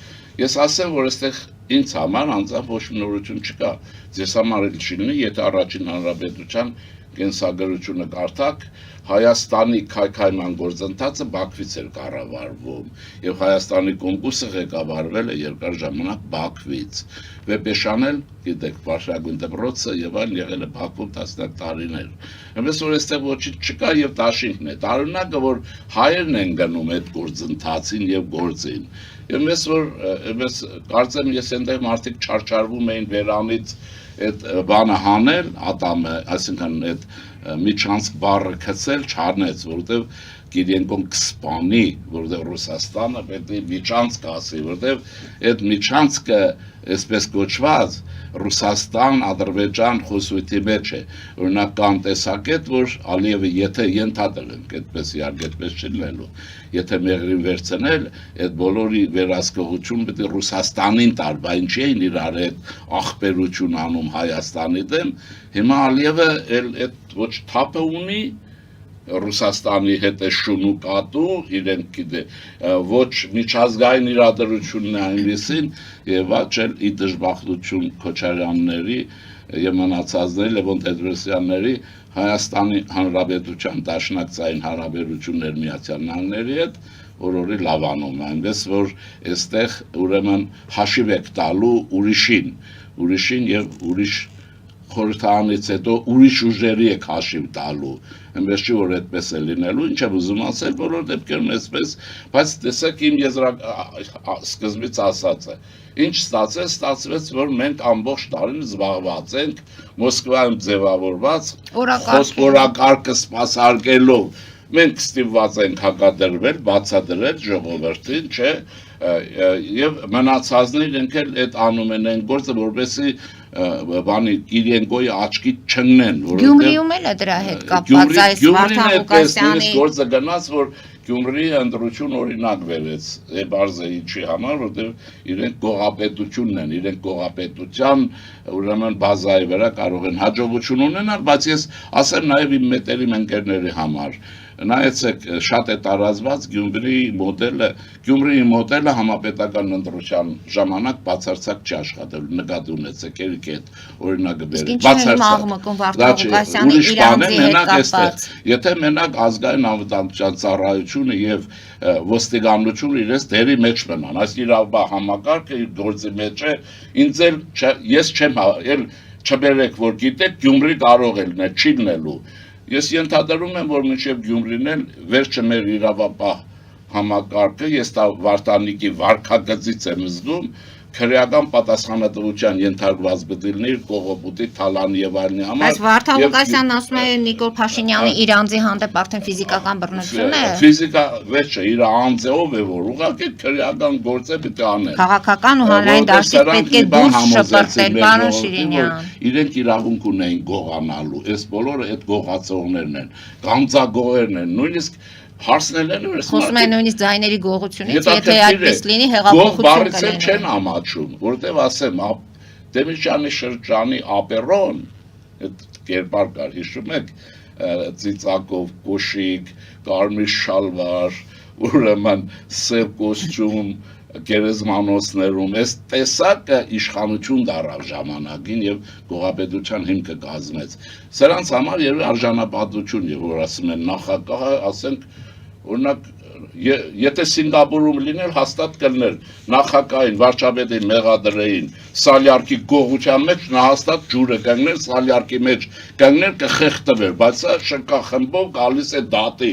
Ես ասեմ, որ այստեղ ինձ համար անձամբ ոչ մի նորություն չկա։ Ձեզ համար էլ չի լինի, եթե առաջին հանրապետության կենսագրությունը կարդաք, Հայաստանի քայքայման գործընթացը Բաքվից էր կառավարվում եւ Հայաստանի կոմկուսը ղեկավարվել է երկար ժամանակ Բաքվից։ Վեպեշան էլ, գիտեք, Վարշավագույն դպրոցը եւ այլն եղել է Բաքվում տասնյակ տարիներ։ Այնպես որ այստեղ ոչինչ չկա եւ դաշինքն է։ Տարօրինակը որ հայերն են գնում այդ գործընթացին եւ գործին։ Այնպես որ այնպես կարծեմ ես այնտեղ մարդիկ չարչարվում էին Վերանից այդ բանը հանել, ատամը, այսինքն այդ միջանցք բառը գցել չառնեց, որովհետև Կիրիենկոն կսպանի, որովհետև Ռուսաստանը պետք է միջանցք ասի, որովհետև այդ միջանցքը այսպես կոչված Ռուսաստան, Ադրբեջան խոսույթի մեջ է։ Օրինակ կան տեսակետ, որ Ալիևը եթե ենթադրել ենք, այդպես իհարկե այդպես չի լինելու, եթե մեղրին վերցնել, այդ բոլորի վերահսկողություն պետք է Ռուսաստանին տար, բայց ինչի էին իրար այդ ախպերություն անում Հայաստանի դեմ, հիմա Ալիևը այդ ոչ թափը ունի Ռուսաստանի հետ է շունու կատու, իրենք գիտե, ոչ միջազգային իրադրությունն է այնպեսին եւ ոչ էլ ի դժբախտություն Քոչարյանների եւ մնացածների Լևոն Տեր-Պետրոսյանների Հայաստանի Հանրապետության դաշնակցային հարաբերություններ Միացյալ Նահանգների հետ օրորի լավանում, այնպես որ այստեղ ուրեմն հաշիվ եք տալու ուրիշին եւ ուրիշ խորհրդանից հետո ուրիշ ուժերի եք հաշիվ տալու, այնպես չի որ այդպես է լինելու, ինչ եմ ուզում ասել, բոլոր դեպքերում այսպես, բայց տեսեք իմ սկզբից ասածը, ինչ ստացվեց, որ մենք ամբողջ տարին զբաղված ենք Մոսկվայում ձևավորված օրակարգը սպասարկելով, մենք ստիպված ենք հակադրվել, բացադրել ժողովրդին, չէ, եւ մնացածները իրենք էլ այդ անում են այն գործը, որպեսզի բանի Կիրիենկոյի աչքի չընկնեն, Գյումրիում էլ է դրա հետ կապված այս Վարդան Ղուկասյանի գործը գնաց, որ Գյումրիի ընտրություն օրինակ վերեց Էբարզեիչի համար, որտեղ իրենք գողապետությունն են, իրենք գողապետության ուրեմն բազայի վրա կարող են հաջողություն ունենալ, բայց ես ասեմ նաև իմ մետերի ընկերների համար նայեցեք շատ է տարածված Գյումրիի մոդելը համապետական ընտրության ժամանակ բացարձակ չի աշխատել, նկատի ունեցեք, ելք այդ օրինակը բերեք, եթե մենակ ազգային անվտանգության ծառայությունը եւ ոստիկանությունը իրենց դերի մեջ մնան, այս իրավաբան համակարգը իր գործի մեջ է, ինձ էլ ես չեմ չբերեք, որ գիտեք Գյումրի կարող է լինել, չի լինելու Ես ենթադրում եմ, որ մինչև Գյումրին էլ վերջը մեր իրավապահ համակարգը, ես դա Վարդանիկի վարքագծից եմ զգում, քրեական պատասխանատվության ենթարկված բդիլներ, Կողոպուտի, Թալանի եւ այլնի համար։ Բայց Վարդան Ղուկասյանն ասում է Նիկոլ Փաշինյանի իր անձի հանդեպ արդեն ֆիզիկական բռնություն է։ Ֆիզիկա վերջը իր անձով է, որ ուղղակի քրեական գործ է պետք է անել։ Քաղաքական ու հանրային դաշտից պետք է դուրս շպրտել, պարոն Շիրինյան։ Իրենք իրավունք ունեն գողանալու, այս բոլորը այդ գողացողներն են, գանձագողերն են, նույնիսկ Հարցնել են խոսում են նույնիսկ ձայների գողությունից, եթե այդպես լինի հեղափոխություն կլինի։ Չեն ամաչում, որտեվ ասեմ, Դեմիրճյանի շրջանի ապերոն, այդ կերպար կար, հիշում եք, ծիծակով, կոշիկ, կարմիր շալվար, ուրեմն սև կոստյում, գերեզմանոցներում, այս տեսակը իշխանություն դառավ ժամանակին եւ գողապետության հիմքը կազմեց։ Սրանց համար երբ արժանապատվություն եւ որ ասում են նախագահը, ասենք օրինակ եթե Սինգապուրում լիներ հաստատ կլներ նախագահին վարչապետին մեղադրեին սալյարկի գողության մեջ նա հաստատ ջուրը կանգներ սալյարկի մեջ կանգներ կխեղդվեր բայց սա շքախմբով գալիս է դատի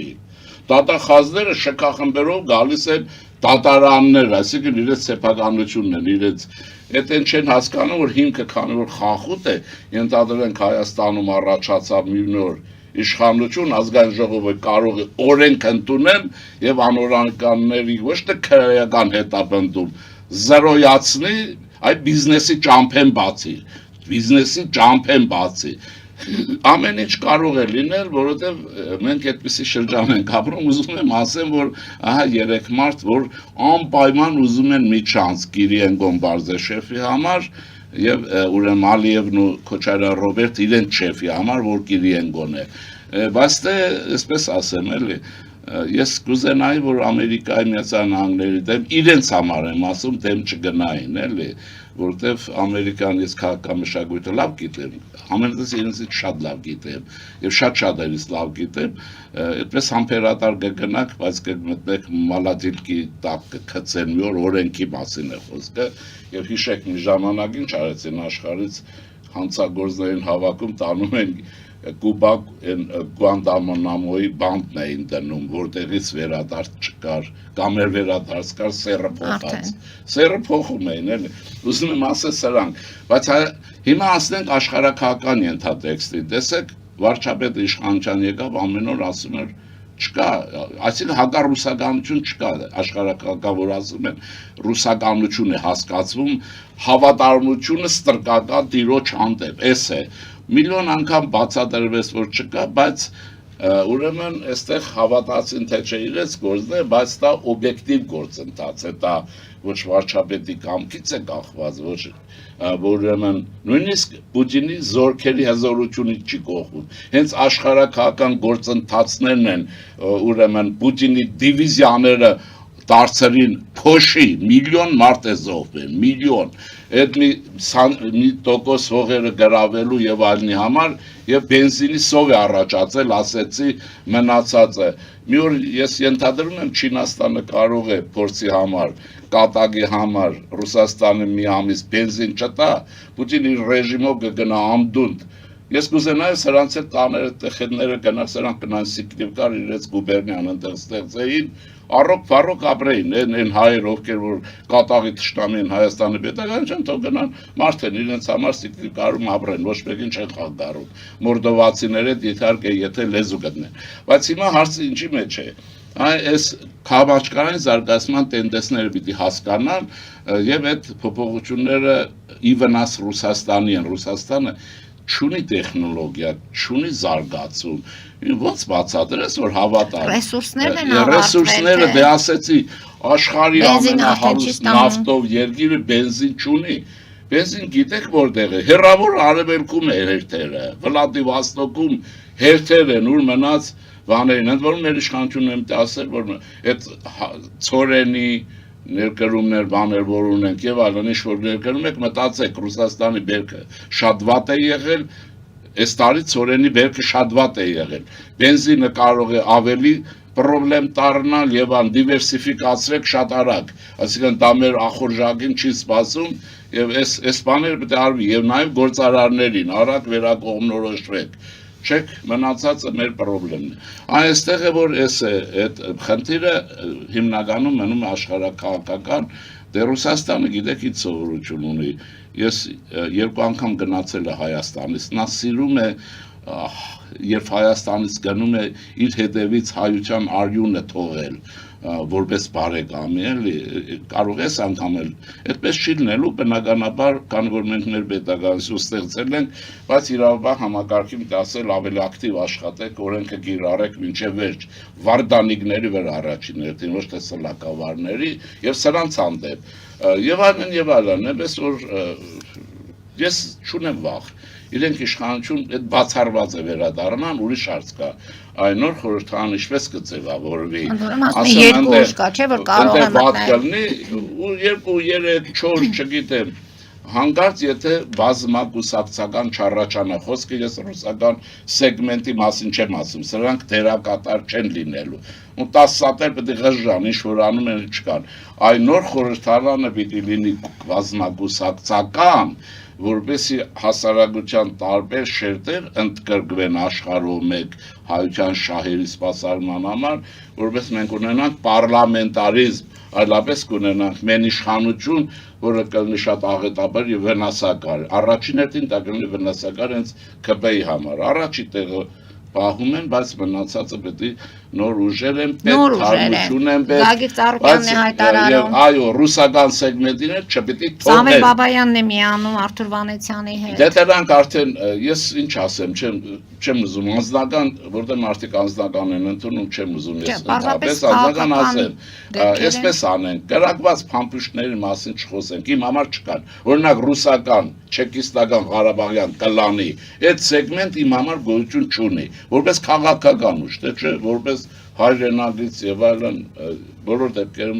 դատախազները շքախմբերով գալիս են դատարաններ այսինքն իրենց սեփականությունն են իրենց Այդեն չեն հասկանում որ հիմքը քանի որ խախուտ է ենթադրենք Հայաստանում առաջացավ մի նոր իշխանություն ազգային ժողովը կարող է օրենք ընդունել եւ անօրինականների ոչ թե քրեական հետապնդում զրոյացնի այդ բիզնեսի ճամփեն բացի ամեն ինչ կարող է լինել որովհետեւ մենք այդպիսի շրջան ենք ապրում ուզում եմ ասեմ որ ահա երեք մարդ որ անպայման ուզում են մի չանց Կիրիենկոն Բարզեշեֆի համար եւ ուրեմն Ալիևն ու Քոչարյան Ռոբերտ իրենց շեֆի համար որ Կիրիենկոն է բայց դե այսպես ասեմ էլի ես կուզենայի որ Ամերիկայի Միացյալ Նահանգների դեմ իրենց համար եմ ասում դեմ չգնային էլի որտեվ Ամերիկան ես քաղաքամշակույթը լավ գիտեմ ամենից իրենցից շատ լավ գիտեմ եւ շատ այլից լավ գիտեմ այդպես համբերատար կգնաք բայց կմտնեք մալադիլկի տակ կգցեն մի օրենքի մասին է խոսքը եւ հիշեք մի ժամանակին չարեցին աշխարհից հանցագործներին հավաքում տանում են Կուբա Գուանտանամոյի բանտն էին դնում, որտեղից վերադարձ չկար, կամ էր վերադարձ կար, սերը փոխած։ Սերը փոխում էին, էլի։ Ուզում եմ ասել սրանք, բայց հիմա ասենք աշխարհաքաղաքական ենթատեքստի, տեսեք, վարչապետը իշխանության եկավ ամեն օր ասում էր չկա, այսինքն հակառուսականություն չկա, աշխարհաքաղաքական որ ասում են, ռուսականություն է հասկացվում, հավատարմությունը ստրկական տիրոջ հանդեպ, էս է Միլիոն անգամ բացատրվեց որ չկա, բայց ուրեմն այստեղ հավատացին թե չէ իրենց գործն է, բայց դա օբյեկտիվ գործընթաց է, դա ոչ վարչապետի կամքից է կախված, ոչ ուրեմն նույնիսկ Պուտինի զորքերի հզորությունից չի կողմում։ Հենց աշխարհաքաղաքական գործընթացներն են ուրեմն Պուտինի դիվիզիաները դարձրին փոշի միլիոն մարդ է զոհվել միլիոն այդ մի տոկոս հողերը գրավելու եւ այլնի համար եւ բենզինի սով է առաջացել ասեցի մնացած է մի օր ես ենթադրում եմ Չինաստանը կարող է փորձի համար կատակի համար Ռուսաստանը մի ամիս բենզին չտա Պուտինի ռեժիմով կգնա անդունդ Ես կուզենայի սրանց այդ տաները տխետները գնա սրանք կնան Սիկլիվկար իրենց գուբերնիան ընտեղ ստեղծեին Առոք ապրեին, են հայեր, ովքեր որ կատաղի թշնամի են Հայաստանի պետական չեն, թող գնան մարդեն իրենց համար Սիկլիվկարում ապրեն, ոչ մեկին չեն խանգարում, մորդովացիները դիթարկե եթե լեզու գտնեն, բայց հիմա հարցը ինչի մեջ է, այս քաղաքական զարգացման տենդենսները պիտի հասկանան եւ այդ փոփոխությունները ի վնաս Ռուսաստանի են, Ռուսաստանը չունի տեխնոլոգիա, չունի զարգացում։ Ոնց բացատրես, որ հավատալ։ Ռեսուրսներն են Ռեսուրսները դե ասեցի, աշխարհի Բենզին արդեն չի ամենահարուստ ստանում։ նավթով երկիրը բենզին չունի։ Բենզին գիտեք որտեղ է։ Հեռավոր արևելքում է հերթերը, Վլադիվոստոկում հերթեր են, ուր մնաց բաներին, ընդ որում մեր իշխանությունն եմ ասել, որ այդ ծորենի ներկրումներ, բաներ, որ ունենք եւ այլն, ինչ որ ներկրում եք, մտածեք, Ռուսաստանի բերքը շատ վատ է եղել, այս տարի ծորենի բերքը շատ վատ է եղել։ Բենզինը կարող է ավելի պրոբլեմ դառնալ եւ ան դիվերսիֆիկացրեք շատ արագ, այսինքն դա մեր ախորժակին չի սպասում եւ այս բաները պետք է արվի եւ նաեւ գործարարներին արագ վերակողմնորոշվեք։ Չեք, մնացածը մեր պրոբլեմն է։ Այստեղ է որ այդ խնդիրը հիմնականում մնում է աշխարհաքաղաքական, դե Ռուսաստանը գիտեք ինչ սովորություն ունի։ Ես երկու անգամ գնացել եմ Հայաստանից, նա սիրում է երբ Հայաստանից գնում է իր հետևից հայության արյունը թողել որպես բարեկամի էլի կարող ես անգամ էլ այդպես չի լինելու բնականաբար քանի որ մենք մեր պետականություն ստեղծել ենք բայց իրավաբան համակարգի դասել ավելի ակտիվ աշխատեք օրենքը կիրառեք մինչև վերջ վարդանիկների վրա առաջին հերթին ոչ թե սլակավարների եւ սրանց հանդեպ եւ այլն այնպես որ ես չունեմ վախ իրենք իշխանություն այդ բացառված է վերադառնան ուրիշ հարց կա այն նոր խորհրդարան ինչպես կձևավորվի երկու ուժ կա չէ որ կարող է մտնել ու 2, 3, 4 չգիտեմ հանկարծ եթե բազմակուսակցական չառաջանա խոսքը ես ռուսական սեգմենտի մասին չեմ ասում սրանք դերակատար չեն լինելու ու 10 սատեր պետք է ղժան ինչ որ անում են չկան այն նոր խորհրդարանը պիտի լինի բազմակուսակցական որպեսզի հասարակության տարբեր շերտեր ընդգրկվեն աշխարհում մեկ հայության շահերի սպասարկման համար, որպես մենք ունենանք պարլամենտարիզմ, այլապես կունենանք մեն իշխանություն, որը կլինի շատ աղետաբար եւ վնասակար։ Առաջին հերթին դա կլինի վնասակար հենց ԿՊ-ի համար։ Առաջի տեղը պահում են, բայց մնացածը պետք է նոր ուժեր են, պետք թարմություն են պետք։ Գագիկ Ծառուկյանն է հայտարարում։ Այո, ռուսական սեգմենտին էլ չպետք է թողնել։ Սամվել Բաբայանն է միանում Արթուր Վանեցյանի հետ։ Դե դրանք արդեն ես ինչ ասեմ, չեմ ուզում անձնական, որտեղ մարդիկ անձնական են ընդունում, չեմ ուզում ես ընդհանրապես անձնական ասեմ։ Այսպես անենք, կրակված փամփուշտների մասին չխոսենք, իմ համար չկան։ Օրինակ ռուսական, չեկիստական, ղարաբաղյան կլանի, այդ սեգմենտ իմ համար գոյություն չունի, որպես քաղաքական ուժ, թե չէ, որպես հայրենագից եւ այլն բոլոր դեպքերում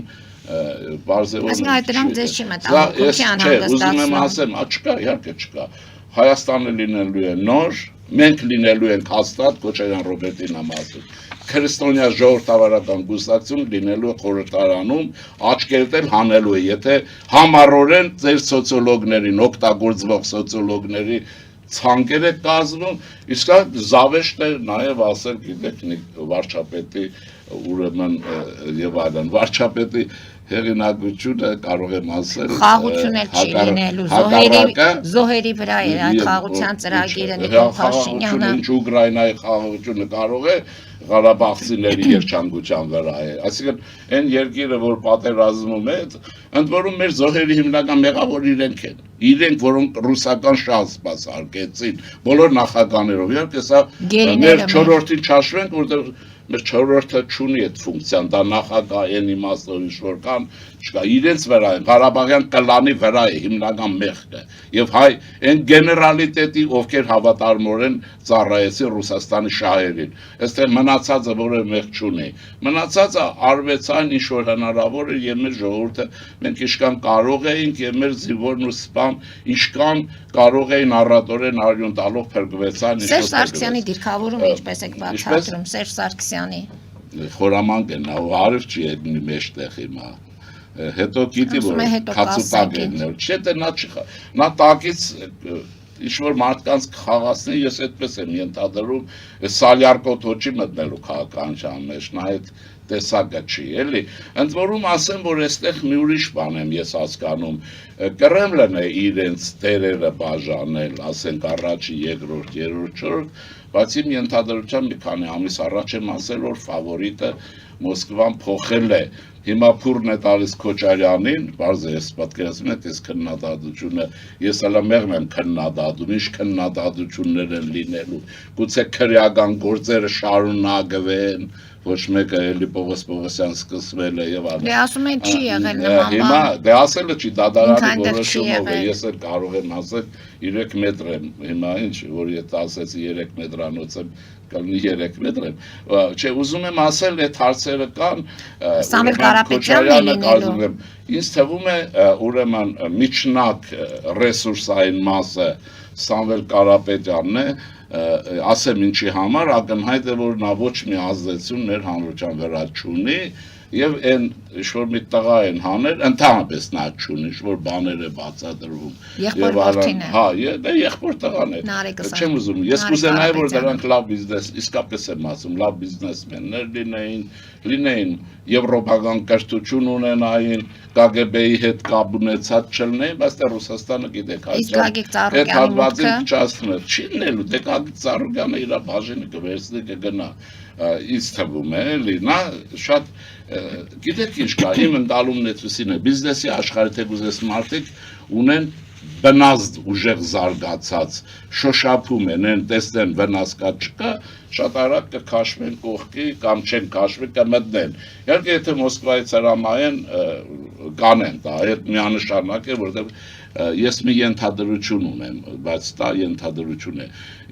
բարձեւորում։ Այսինքն այդ դրանք ձեզ չի մտահոգում, չի անհանգստացնում։ Ուզում եմ ասեմ, չկա, իհարկե չկա։ Հայաստանը լինելու է նոր, մենք լինելու ենք հաստատ Քոչարյան Ռոբերտին ամասում։ Քրիստոնյա ժողովրդավարական գուսակցություն լինելու է խորհրդարանում, աչքերտել հանելու է, եթե համառորեն ձեր սոցիոլոգներին, օգտագործվող սոցիոլոգների ցանկեր է կազմում, իսկ զավեշտ է նաև ասել, գիտեք, վարչապետի ուրեմն եւ այլն, վարչապետի հեղինակությունը կարող եմ ասել խաղություն էլ չի լինելու զոհերի վրա է այդ խաղության ծրագիրը Նիկոլ Փաշինյանը ինչ Ուկրաինայի խաղությունը կարող է Ղարաբաղցիների երջանկության վրա է այսինքն այն երկիրը որ պատերազմում է ընդ որում մեր զոհերի հիմնական մեղավոր իրենք որոնք ռուսական շահ սպասարկեցին բոլոր նախագաներով իհարկե սա մեր 4-րդին չաշվենք որտեղ մեր 4-րդը չունի այդ ֆունկցիան, դա նախագահ են իմաստով ինչ-որ կան, չկա, իրենց վրա է, Ղարաբաղյան կլանի վրա է հիմնական մեղքը, եւ հայ այն գեներալիտետի, ովքեր հավատարմորեն ծառայեցին Ռուսաստանի շահերին, այստեղ մնացածը որևէ մեղք չունի, մնացածը արվեց այն ինչ-որ հնարավոր էր եւ մեր ժողովուրդը մենք ինչքան կարող էինք եւ մեր զինվորն ու սպան ինչքան կարող էին առատորեն արյուն տալով փրկվեցան Սերժ Սարգսյանի դիրքավորումը ինչպես եք բացատրում Սերժ Սարգսյանի խորամանկ է նա հարև չի եկնի մեջտեղ հիմա հետո գիտի որ քացուտակ ելնել չէ դե նա տակից ինչ-որ մարդկանց կխաղացնի ես այդպես եմ ենթադրում Սալյարկոտ հոչի մտնելու քաղաքականության մեջ նա այդ տեսակը չի էլի ընդ որում ասեմ որ այստեղ մի ուրիշ բան եմ ես հասկանում Կրեմլն է իրենց տերերը բաժանել ասենք առաջի երկրորդ երրորդ չորրորդ բայց իմ ենթադրությամբ մի քանի ամիս առաջ եմ ասել որ ֆավորիտը Մոսկվան փոխել է հիմա փուրն է տալիս Քոչարյանին, բարձ է ես պատկերացնում եք այս քննադատությունը, ես հələ մեղմ եմ քննադատում, ինչ քննադատություններ են լինելու, գուցե քրեական գործերը շարունակվեն, ոչ մեկը էլի Պողոս Պողոսյան սկսվել է եւ այլն։ Դե ասում են չի եղել նման Հիմա դե ասելը չի դատարանի այնտեղ չի որոշումով է, եղել։ ես էլ կարող եմ ասել 3 մետր եմ, հիմա ինչ, որ եթե ասեցի 3 մետրանոց եմ, կլինի 3 մետր եմ, չէ, ուզում եմ ասել, այդ հարցերը կան, Սամվել Կարապետյանն է լինելու։ Ինձ թվում է, ուրեմն միջնակ ռեսուրսային մասը Սամվել Կարապետյանն է, ասեմ ինչի համար, ակնհայտ է, որ նա ոչ մի ազդեցություն ներհանրության վրա չունի, եւ այն ինչ-որ մի տղա են հանել, ընդհանրապես նա չունի, ինչ-որ բաներ է բացատրվում։ Եղբոր որդին է։ Հա, դե եղբոր տղան է։ Չեմ ուզում, ես կուզենայի, որ դրանք լավ բիզնես, իսկապես եմ ասում, լավ բիզնեսմեններ լինեին, եվրոպական կրթություն ունենային, KGB-ի հետ կապ ունեցած չլինեին, բայց դե Ռուսաստանը գիտեք, Իսկ Գագիկ Ծառուկյանի մուտքը չի լինելու, դե Գագիկ Ծառուկյանը իր բաժինը կվերցնի կգնա, ինձ թվում է, էլի, նա շատ գիտեք ինչ կա, իմ ընկալումն այդպեսին է, բիզնեսի աշխարհի թե գուզես մարդիկ ունեն բնազդ ուժեղ զարգացած, շոշափում են, են տեսնեն վնաս կա չկա, շատ արագ կքաշվեն կողքի կամ չեն քաշվի կմտնեն։ Իհարկե եթե Մոսկվայից հրամայեն կանեն դա, այդ միանշանակ է, որովհետև ես մի ենթադրություն ունեմ, բայց դա ենթադրություն է։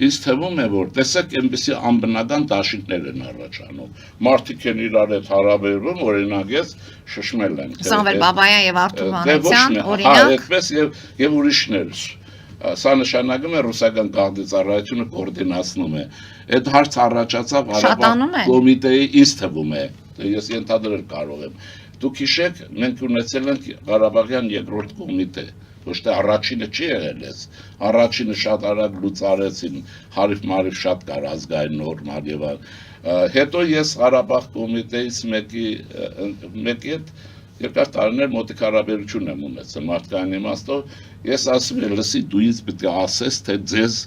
Ինձ թվում է, որ տեսեք այնպեսի անբնական դաշինքներ են առաջանում։ Մարդիկ են իրար հետ հարաբերվում, օրինակ ես շշմել եմ։ Սամվել Բաբայան եւ Արթուր Վանեցյան, Հա, օրինակ, այդպես եւ ուրիշներ։ Սա նշանակում է ռուսական գաղտնի ծառայությունը կոորդինացնում է։ Այդ հարց առաջացավ Ղարաբաղ կոմիտեի, ինձ թվում է, ես ենթադրել կարող եմ։ Դուք հիշեք, մենք ունեցել ենք Ղարաբաղյան երկրորդ կոմիտե, ոչ թե առաջինը չի եղել էս, առաջինը շատ արագ լուծարեցին, հարիվ-մարիվ շատ կար ազգային նորմալ եւ այլ։ Հետո ես Ղարաբաղ կոմիտեից մեկի հետ երկար տարիներ մոտիկ հարաբերություն եմ ունեցել մարդկային իմաստով, ես ասում եմ, լսի, դու ինձ պետք է ասես, թե ձեզ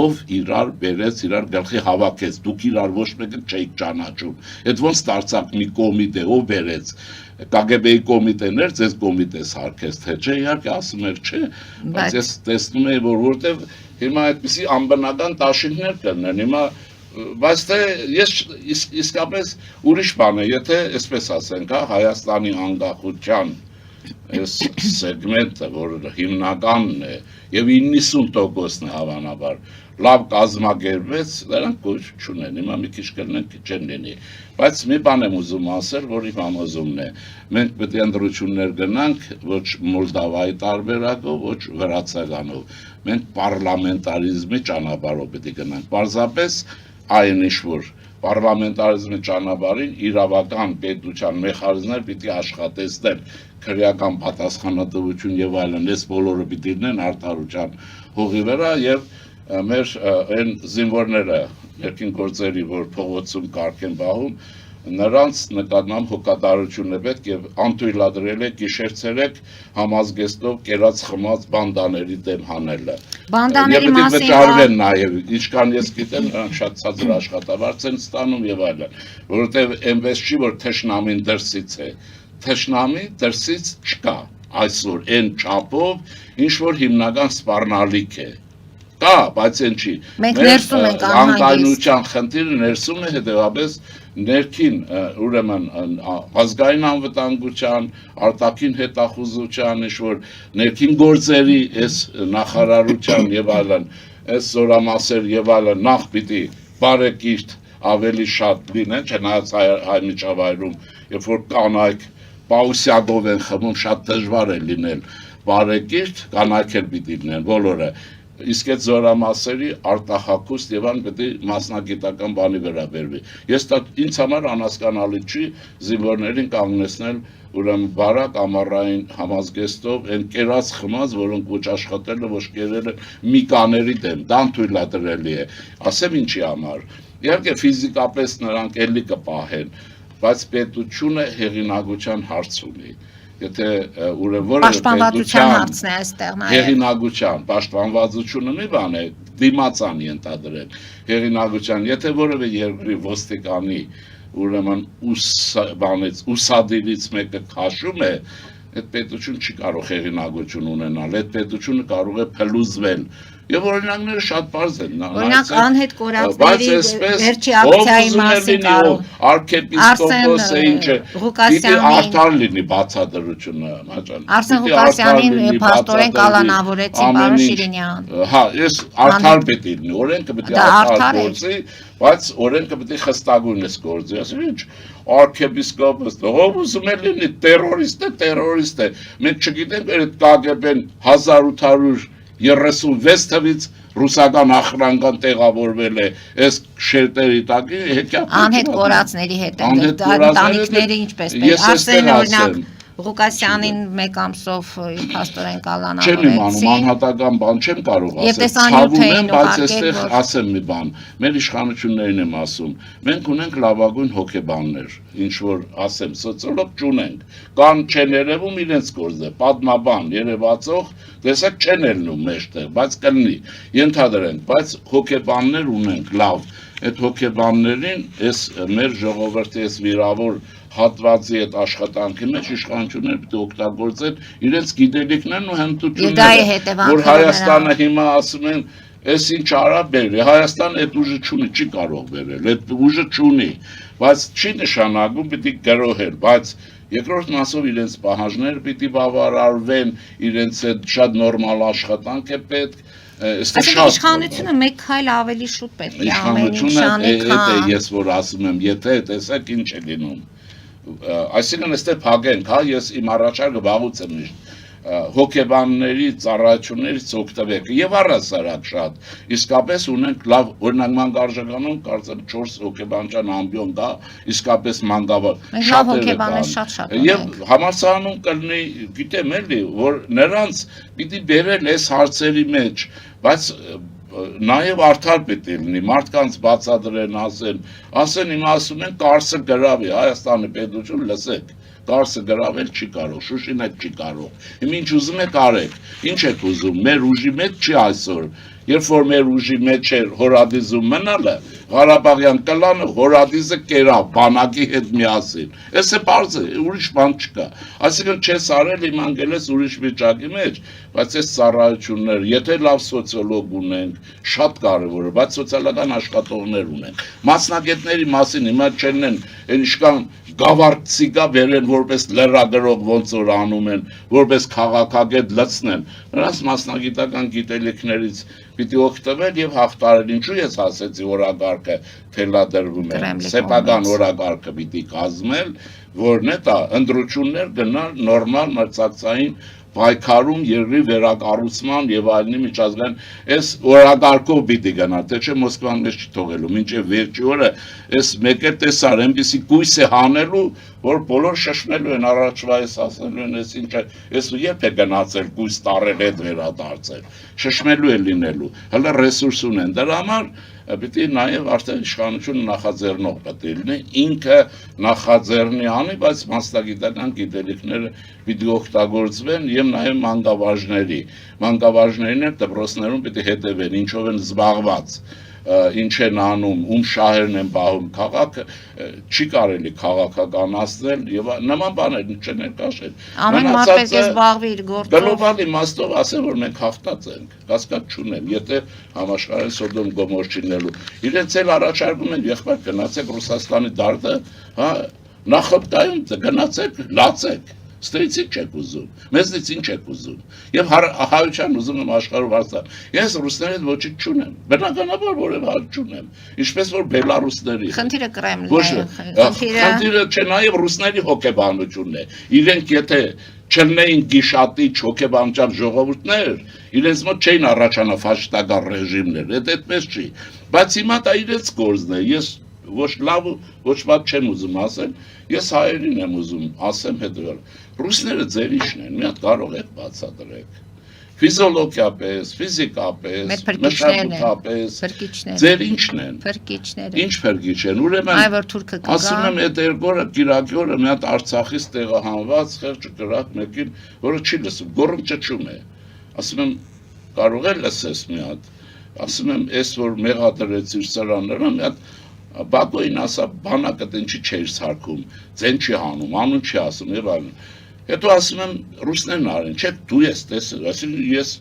ով իրար բերեց, իրար գլխի հավաքեց, դուք իրար ոչ մեկը չէիք ճանաչում, այդ ոնց դարձավ մի կոմիտե, ով բերեց, KGB-ի կոմիտեներ, ձեզ կոմիտես հարկեց, թե չէ, իհարկե ասում էր չէ, բայց ես տեսնում եմ, որ որտեվ հիմա այդպիսի անբնական դաշինքներ կլինեն, հիմա բայց թե ես իսկապես ուրիշ բան է, եթե այսպես ասենք, Հայաստանի անկախության սեգմենտը, որ հիմնականն է եւ 90%-ն է հավանաբար լավ կազմակերպվեց, դրանք ոչ չունեն, հիմա մի քիչ կլինեն, չեն լինի, բայց մի բան եմ ուզում ասել, որ իմ համոզումն է, մենք պետք է ընտրություններ գնանք ոչ Մոլդովայի տարբերակով, ոչ վրացականով, մենք պարլամենտարիզմի ճանապարհով պետք է գնանք, պարզապես այն ինչ որ պարլամենտարիզմի ճանապարհին իրավական պետության մեխանիզմներ պիտի աշխատեցնեն, քրեական պատասխանատվություն եւ այլն, այս բոլորը պիտի լինեն արդարության հողի վրա եւ մեր այն զինվորները ներքին գործերի, որ փողոցում կարգ են պահում, նրանց նկատմամբ հոգատարություն է պետք եւ անթույլատրել է գիշեր-ցերեկ համազգեստով կերած խմած բանդաների դեմ հանելը։ Բանդաների մասին վճարվեն մասը նաեւ, ինչքան ես գիտեմ, նրանք շատ ցածր աշխատավարձ են ստանում եւ այլն, որովհետեւ այնպես չի, որ թշնամին դրսից է, թշնամի դրսից չկա այսօր այն չափով, ինչ որ հիմնական սպառնալիք է։ Կա, բայց այն չի։ Մենք ներսում ենք անհանգիստ։ Անկայունության խնդիրը ներսում է, հետեւաբար ներքին ուրեմն ազգային անվտանգության, արտաքին հետախուզության, ինչ որ ներքին գործերի այս նախարարության եւ այլն, այս զորամասեր եւ այլն նախ պիտի բարեկիրթ ավելի շատ լինեն, չնայած հայ միջավայրում, երբ որ կանայք պաուսյակով են խմում, շատ դժվար է լինել բարեկիրթ, կանայք էլ պիտի լինեն բոլորը։ Իսկ այդ զորամասերի արտահակուստ եւ ան պետք է մասնագիտական բանի վրա բերվի։ Ես դա ինձ համար անհասկանալի չի զինվորներին կանգնեցնել ուրեմն բարակ ամառային համազգեստով այն կերած խմած, որոնք ոչ աշխատել են, ոչ կերել են մի կաների դեմ, դա անթույլատրելի է։ Ասեմ ինչի համար։ Իհարկե ֆիզիկապես նրանք էլի կպահեն, բայց պետությունը հեղինակության հարց ունի։ Եթե ուրեմն որևէ պաշտպանվածության հարցն է այստեղ նաև։ Հեղինակության, պաշտպանվածությունը մի բան է, դիմացան ենթադրել։ Հեղինակության, եթե որևէ երկրի ոստիկանի ուրեմն ուսադիրից մեկը քաշում է, այդ պետություն չի կարող հեղինակություն ունենալ, այդ պետությունը կարող է փլուզվել։ Եվ օրինակները շատ բարձ են։ Օրինակ անհետ կորածների վերջի ակցիայի մասին կարող արքեպիսկոպոսը ինչը պիտի արդար լինի բացատրությունը, Մաճան։ Արսեն Ղուկասյանին փաստորեն կալանավորեցին, պարոն Շիրինյան։ Հա, ես արդար պետք է լինի, օրենքը պետք է արդար գործի, բայց օրենքը պետք է խստագույնս գործի, ասել ինչ արքեպիսկոպոս, ով ուզում է լինի տերորիստ է, մենք չգիտենք այդ KGB-ն 1836 թվից ռուսական ախրանական տեղավորվել է այս շերտերի տակի անհետ կորածների հետ ընտանիքների ինչպես Արսեն օրինակ Ղուկասյանին մեկ ամսով փաստորեն կալանավորեցին։ Չեմ իմանում, անհատական բան չեմ կարող ասել։ Ցավում եմ, բայց այստեղ ասեմ մի բան։ Մեր իշխանություններին եմ ասում։ Մենք ունենք լավագույն հոգեբաններ, ինչ որ ասեմ, սոցիոլոգ չունենք։ Կան չեն երևում իրենց գործը, պատմաբան, երևացող, տեսակ չեն ելնում մեջտեղ, բայց կլինի։ Ենթադրենք, բայց հոգեբաններ ունենք լավ։ Այդ հոգեբաններին այս մեր ժողովրդի այս վիրավոր հատվածի այդ աշխատանքի մեջ իշխանությունները պետք է օգտագործեն իրենց գիտելիքներն ու հմտությունները, որ Հայաստանը հիմա ասում են, այս ինչ արա բերի, Հայաստանը այդ ուժը չունի, չի կարող բերել, այդ ուժը չունի, բայց չի նշանակում պիտի գրոհել, բայց երկրորդ մասով իրենց պահանջները պիտի բավարարվեն, իրենց այդ շատ նորմալ աշխատանք է պետք։ Այսինքն իշխանությունը մեկ քայլ ավելի շուտ պետք է ամեն ինչ անի, քան ես որ ասում եմ, եթե տեսեք ինչ է լինում։ Այսինքն այստեղ փակենք, հա, ես իմ առաջարկը վաղուց եմ միշտ հոգեբանների ծառայություններից օգտվեք եւ առասարակ շատ իսկապես ունենք լավ օրինակ մանկարժականում կարծեմ 4 հոգեբանական ամբիոն կա իսկապես մանկավար շատ հոգեբաններ շատ եւ համալսարանում կլինի գիտեմ էլի որ նրանց պիտի բերել այս հարցերի մեջ բայց նաև արդար պետք է լինի մարդկանց բացատրեն ասեն իմ ասում են կարսը գրավի Հայաստանի պետություն լսեք Կարսը գրավել չի կարող, Շուշին հետ չի կարող։ Հիմա ինչ ուզում եք արեք, ինչ եք ուզում, մեր ուժի մեջ չի այսօր։ Երբ որ մեր ուժի մեջ էր հորադիզում մնալը, Ղարաբաղյան կլանը հորադիզը կերավ բանակի հետ միասին։ Էս է բարձը, ուրիշ բան չկա։ Այսինքն չես արել իմ անգել ես ուրիշ վիճակի մեջ, բայց այս ծառայություններ, եթե լավ սոցիոլոգ ունենք, շատ կարևոր է, բայց սոցիալական աշխատողներ ունենք։ Մասնագետների մասին հիմա չեն ինչքան գավառցիկա բերեն որպես լրագրող ոնց որ անում են, որպես քաղաքագետ լցնեն, նրանց մասնագիտական գիտելիքներից պիտի օգտվել եւ հաղթարել, ինչու ես ասեցի օրագարկը թելադրվում է, սեփական օրագարկը պիտի կազմել, որն է դա ընտրություններ գնալ նորմալ մրցակցային պայքարում երկրի վերակառուցման եւ այլնի միջազգային այս օրագարկով պիտի գնա, թե չէ Մոսկվան մեզ չի թողելու, մինչեւ վերջի օրը այս մեկը տեսար այնպեսի կույս է հանելու, որ բոլոր շշմելու են առաջվա այս ասելու են այս ինչը, այս երբ է գնացել կույս տարել հետ վերադարձել, շշմելու է լինելու, հələ ռեսուրս ունեն, դրա համար պիտի նաև արդեն իշխանությունը նախաձեռնող պետք է լինի, ինքը նախաձեռնի անի, բայց մասնագիտական գիտելիքները պիտի օգտագործվեն եւ նաև մանկավարժներին դպրոցներում պիտի հետևեն, ինչով են զբաղված, ինչ են անում, ում շահերն են պահում, քաղաքը չի կարելի քաղաքականացնել եւ նման բաներ չեն ներկայացել։ Ամեն մարդ պետք է զբաղվի իր գործով։ Գլոբալ իմաստով ասեմ, որ մենք հաղթած ենք, կասկած չունեմ, եթե համաշխարհային Սոդոմ Գոմոր չինելու։ Իրենց էլ առաջարկում են եղբայր գնացեք Ռուսաստանի դարդը, հա, նախապտայում գնացեք, լացեք։ Ստերիցի չեք ուզում, մեզնից ինչ եք ուզում, և հայության ուզում եմ աշխարհով հարցան, ես ռուսների հետ ոչինչ չունեմ, բնականաբար որև հարց չունեմ, ինչպես որ բելարուսների։ Խնդիրը Կրեմլն է, խնդիրը չէ նաև ռուսների հոգեբանությունն է, իրենք եթե չլինեին գիշատիչ հոգեբանության ժողովուրդներ, իրենց մոտ չէին առաջանա ֆաշիստական ռեժիմներ, այդ այդպես չի, բայց հիմա դա իրենց գործն է, ես ոչ լավ ոչ վատ չեմ ուզում ասել, ես հայերին եմ ուզում ասեմ հետևել, ռուսները ձեր ինչն են, մի հատ կարող եք բացատրեք, ֆիզիոլոգիապես, ֆիզիկապես, մշակութապես, ձեր ինչն են, ինչ փրկիչ են, ուրեմն ասում եմ այդ երգորը կիրակի օրը մի հատ Արցախից տեղահանված խեղճ կրակ մեկին, որը չի լսում, գոռում ճչում է, ասում եմ կարող է լսես մի հատ, ասում եմ այս որ մեղադրեցիր սրանները մի հատ Բակոին ասա բանակը ինչի չէր սարքում, ձեն չի հանում, անուն չի ասում եւ այլն։ Հետո ասում եմ ռուսներն արեն, չէ՞ դու ես տեսել, այսինքն ես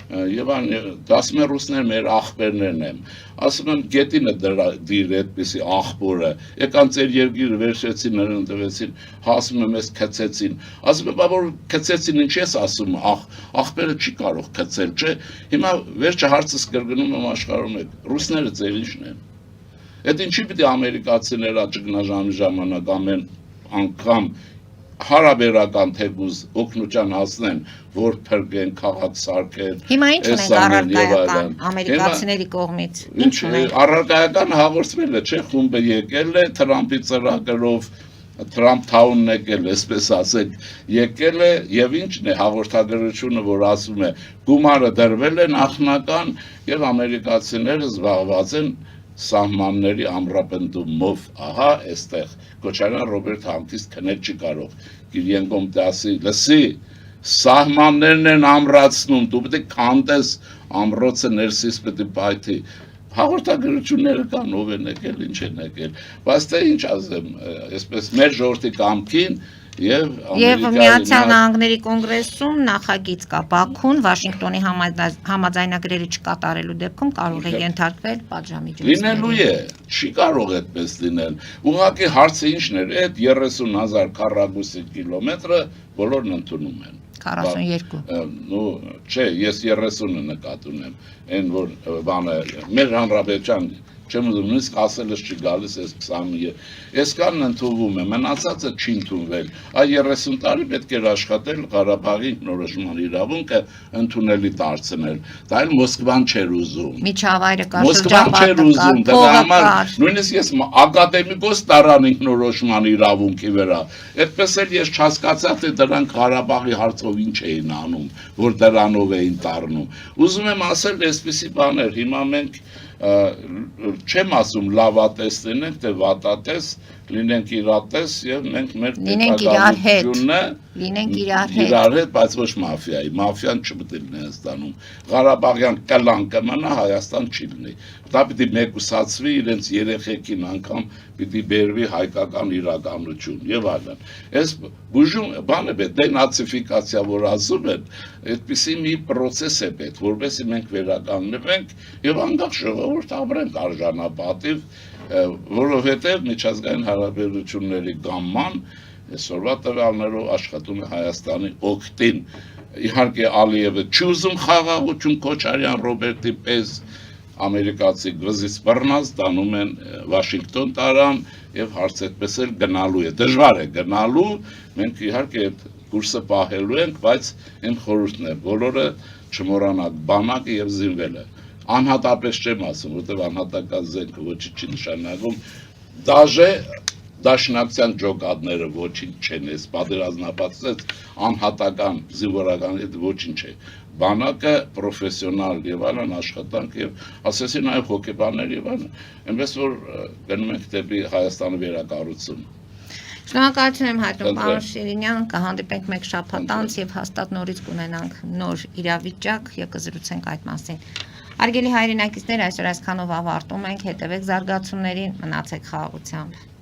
եւ ասում են ռուսներ մեր ախպերներն են։ Ասում եմ գետինը դիր այդպիսի ախպորը, եկան ծեր երկիրը վերջեցին, նրան տվեցին, հասում եմ ես քծեցին։ Ասում եմ, որ քծեցին ինչ ես ասում, ախպերը չի կարող քծել, չէ՞։ Հիմա վերջը հարցս կրկնում եմ աշխարհում եք, ռուսները ծեր ինչն են։ Այդ ինչի պիտի ամերիկացիները ճգնաժամի ժամանակ ամեն անգամ հարաբերական թեկուզ օգնության հասնեն, որ փրկեն, քաղաք սարքեն։ Հիմա ինչ ունենք առարկայական ամերիկացիների կողմից։ Ինչ ունենք։ Առարկայական հաղորդվել է, չէ՞, խումբը եկել է Թրամփի ծրագրով, Թրամփ Թաունն եկել, այսպես ասենք, եկել է եւ ինչն է հաղորդագրությունը, որ ասում է գումարը դրվել է նախնական եւ ամերիկացիները զբաղված են սահմանների ամրապնդումով, ահա, այստեղ Քոչարյան Ռոբերտ Համքից քնել չի կարող, Կիրիենկոմ դասի, լսի, սահմաններն են ամրացնում, դու պետք է քանդես ամրոցը ներսից պետք է բայթի, հաղորդագրությունները կան, ով են եկել, ինչ են եկել, բայց թե ինչ ասեմ, այսպես մեր ժողովրդի կամքին Եվ Միացյալ Նահանգների կոնգրեսում նախագիծ կա Բաքուն Վաշինգտոնի համաձայնագրերը չկատարելու դեպքում կարող է ենթարկվել պատժամիջոցների։ Լինելու է, չի կարող այդպես լինել։ Ուղղակի հարցը ինչն էր, այդ 30,000 քառակուսի կիլոմետրը բոլորն ընդունում են։ 42։ Ну, չէ, ես 30-ը նկատ ունեմ, այն որ բանը մեր հանրապետության չեմ ուզում, նույնիսկ ասելս չի գալիս այս 20-ը, այսքան ընդունվում է, մնացածը չի ընդունվել, այ 30 տարի պետք էր աշխատել Ղարաբաղի ինքնորոշման իրավունքը ընդունելի դարձնել, դա էլ Մոսկվան չէր ուզում, միջավայրը կար, Մոսկվան չէր ուզում, դրա համար նույնիսկ ես ակադեմիկոս տարան ինքնորոշման իրավունքի վրա, այդպես էլ ես չհասկացա, թե դրանք Ղարաբաղի հարցով ինչ էին անում, որ դրանով էին տառնում, ուզում եմ ասել այսպիսի բաներ, հիմա մենք չեմ ասում լավատես լինենք, թե վատատես, լինենք իրատես եւ մենք մեր պետականությունը լինենք իրար հետ, բայց ոչ մաֆիայի, մաֆիան չպետք է լինի Հայաստանում, Ղարաբաղյան կլան կմնա, Հայաստան չի լինի, դա պիտի մեկուսացվի իրենց երեխեքին անգամ պիտի բերվի հայկական իրականություն եւ այլն, այս բուժում բանը պետք է նացիֆիկացիա որ ասում են, այդպիսի մի process է պետք, որովհետեւ մենք վերականգնվենք եւ անկախ ժողովուրդ ապրենք արժանապատիվ, որովհետեւ միջազգային հարաբերությունների գամման այսօրվա տվյալներով աշխատում է Հայաստանի օգտին, իհարկե Ալիևը չուզում խաղաղություն Քոչարյան Ռոբերտի պես ամերիկացի գզից բռնած տանում են Վաշինգտոն տարան եւ հարց այդպես էլ գնալու է, դժվար է գնալու, մենք իհարկե այդ կուրսը պահելու ենք, բայց այն խորհուրդն է, բոլորը չմոռանաք բանակը եւ զինվելը, անհատապես չեմ ասում, որտեղ անհատական զենքը ոչինչ չի նշանակում, դաժե Դաշնակցության ջոկատները ոչինչ չեն, այս պատերազմապատված անհատական զինվորական այդ ոչինչ է, բանակը պրոֆեսիոնալ եւ այլն աշխատանք եւ ասեցին այլ հոգեբաններ եւ այլն, այնպես որ գնում ենք դեպի Հայաստանի վերակառուցում։ Շնորհակալություն եմ հայտնում պարոն Շիրինյան, կհանդիպենք մեկ շաբաթ անց եւ հաստատ նորից կունենանք նոր իրավիճակ եւ կզրուցենք այդ մասին։ Արգելի հայրենակիցներ, այսօր այսքանով ավարտում ենք, հետևեք զարգացումներին, մնացեք խաղաղությամբ։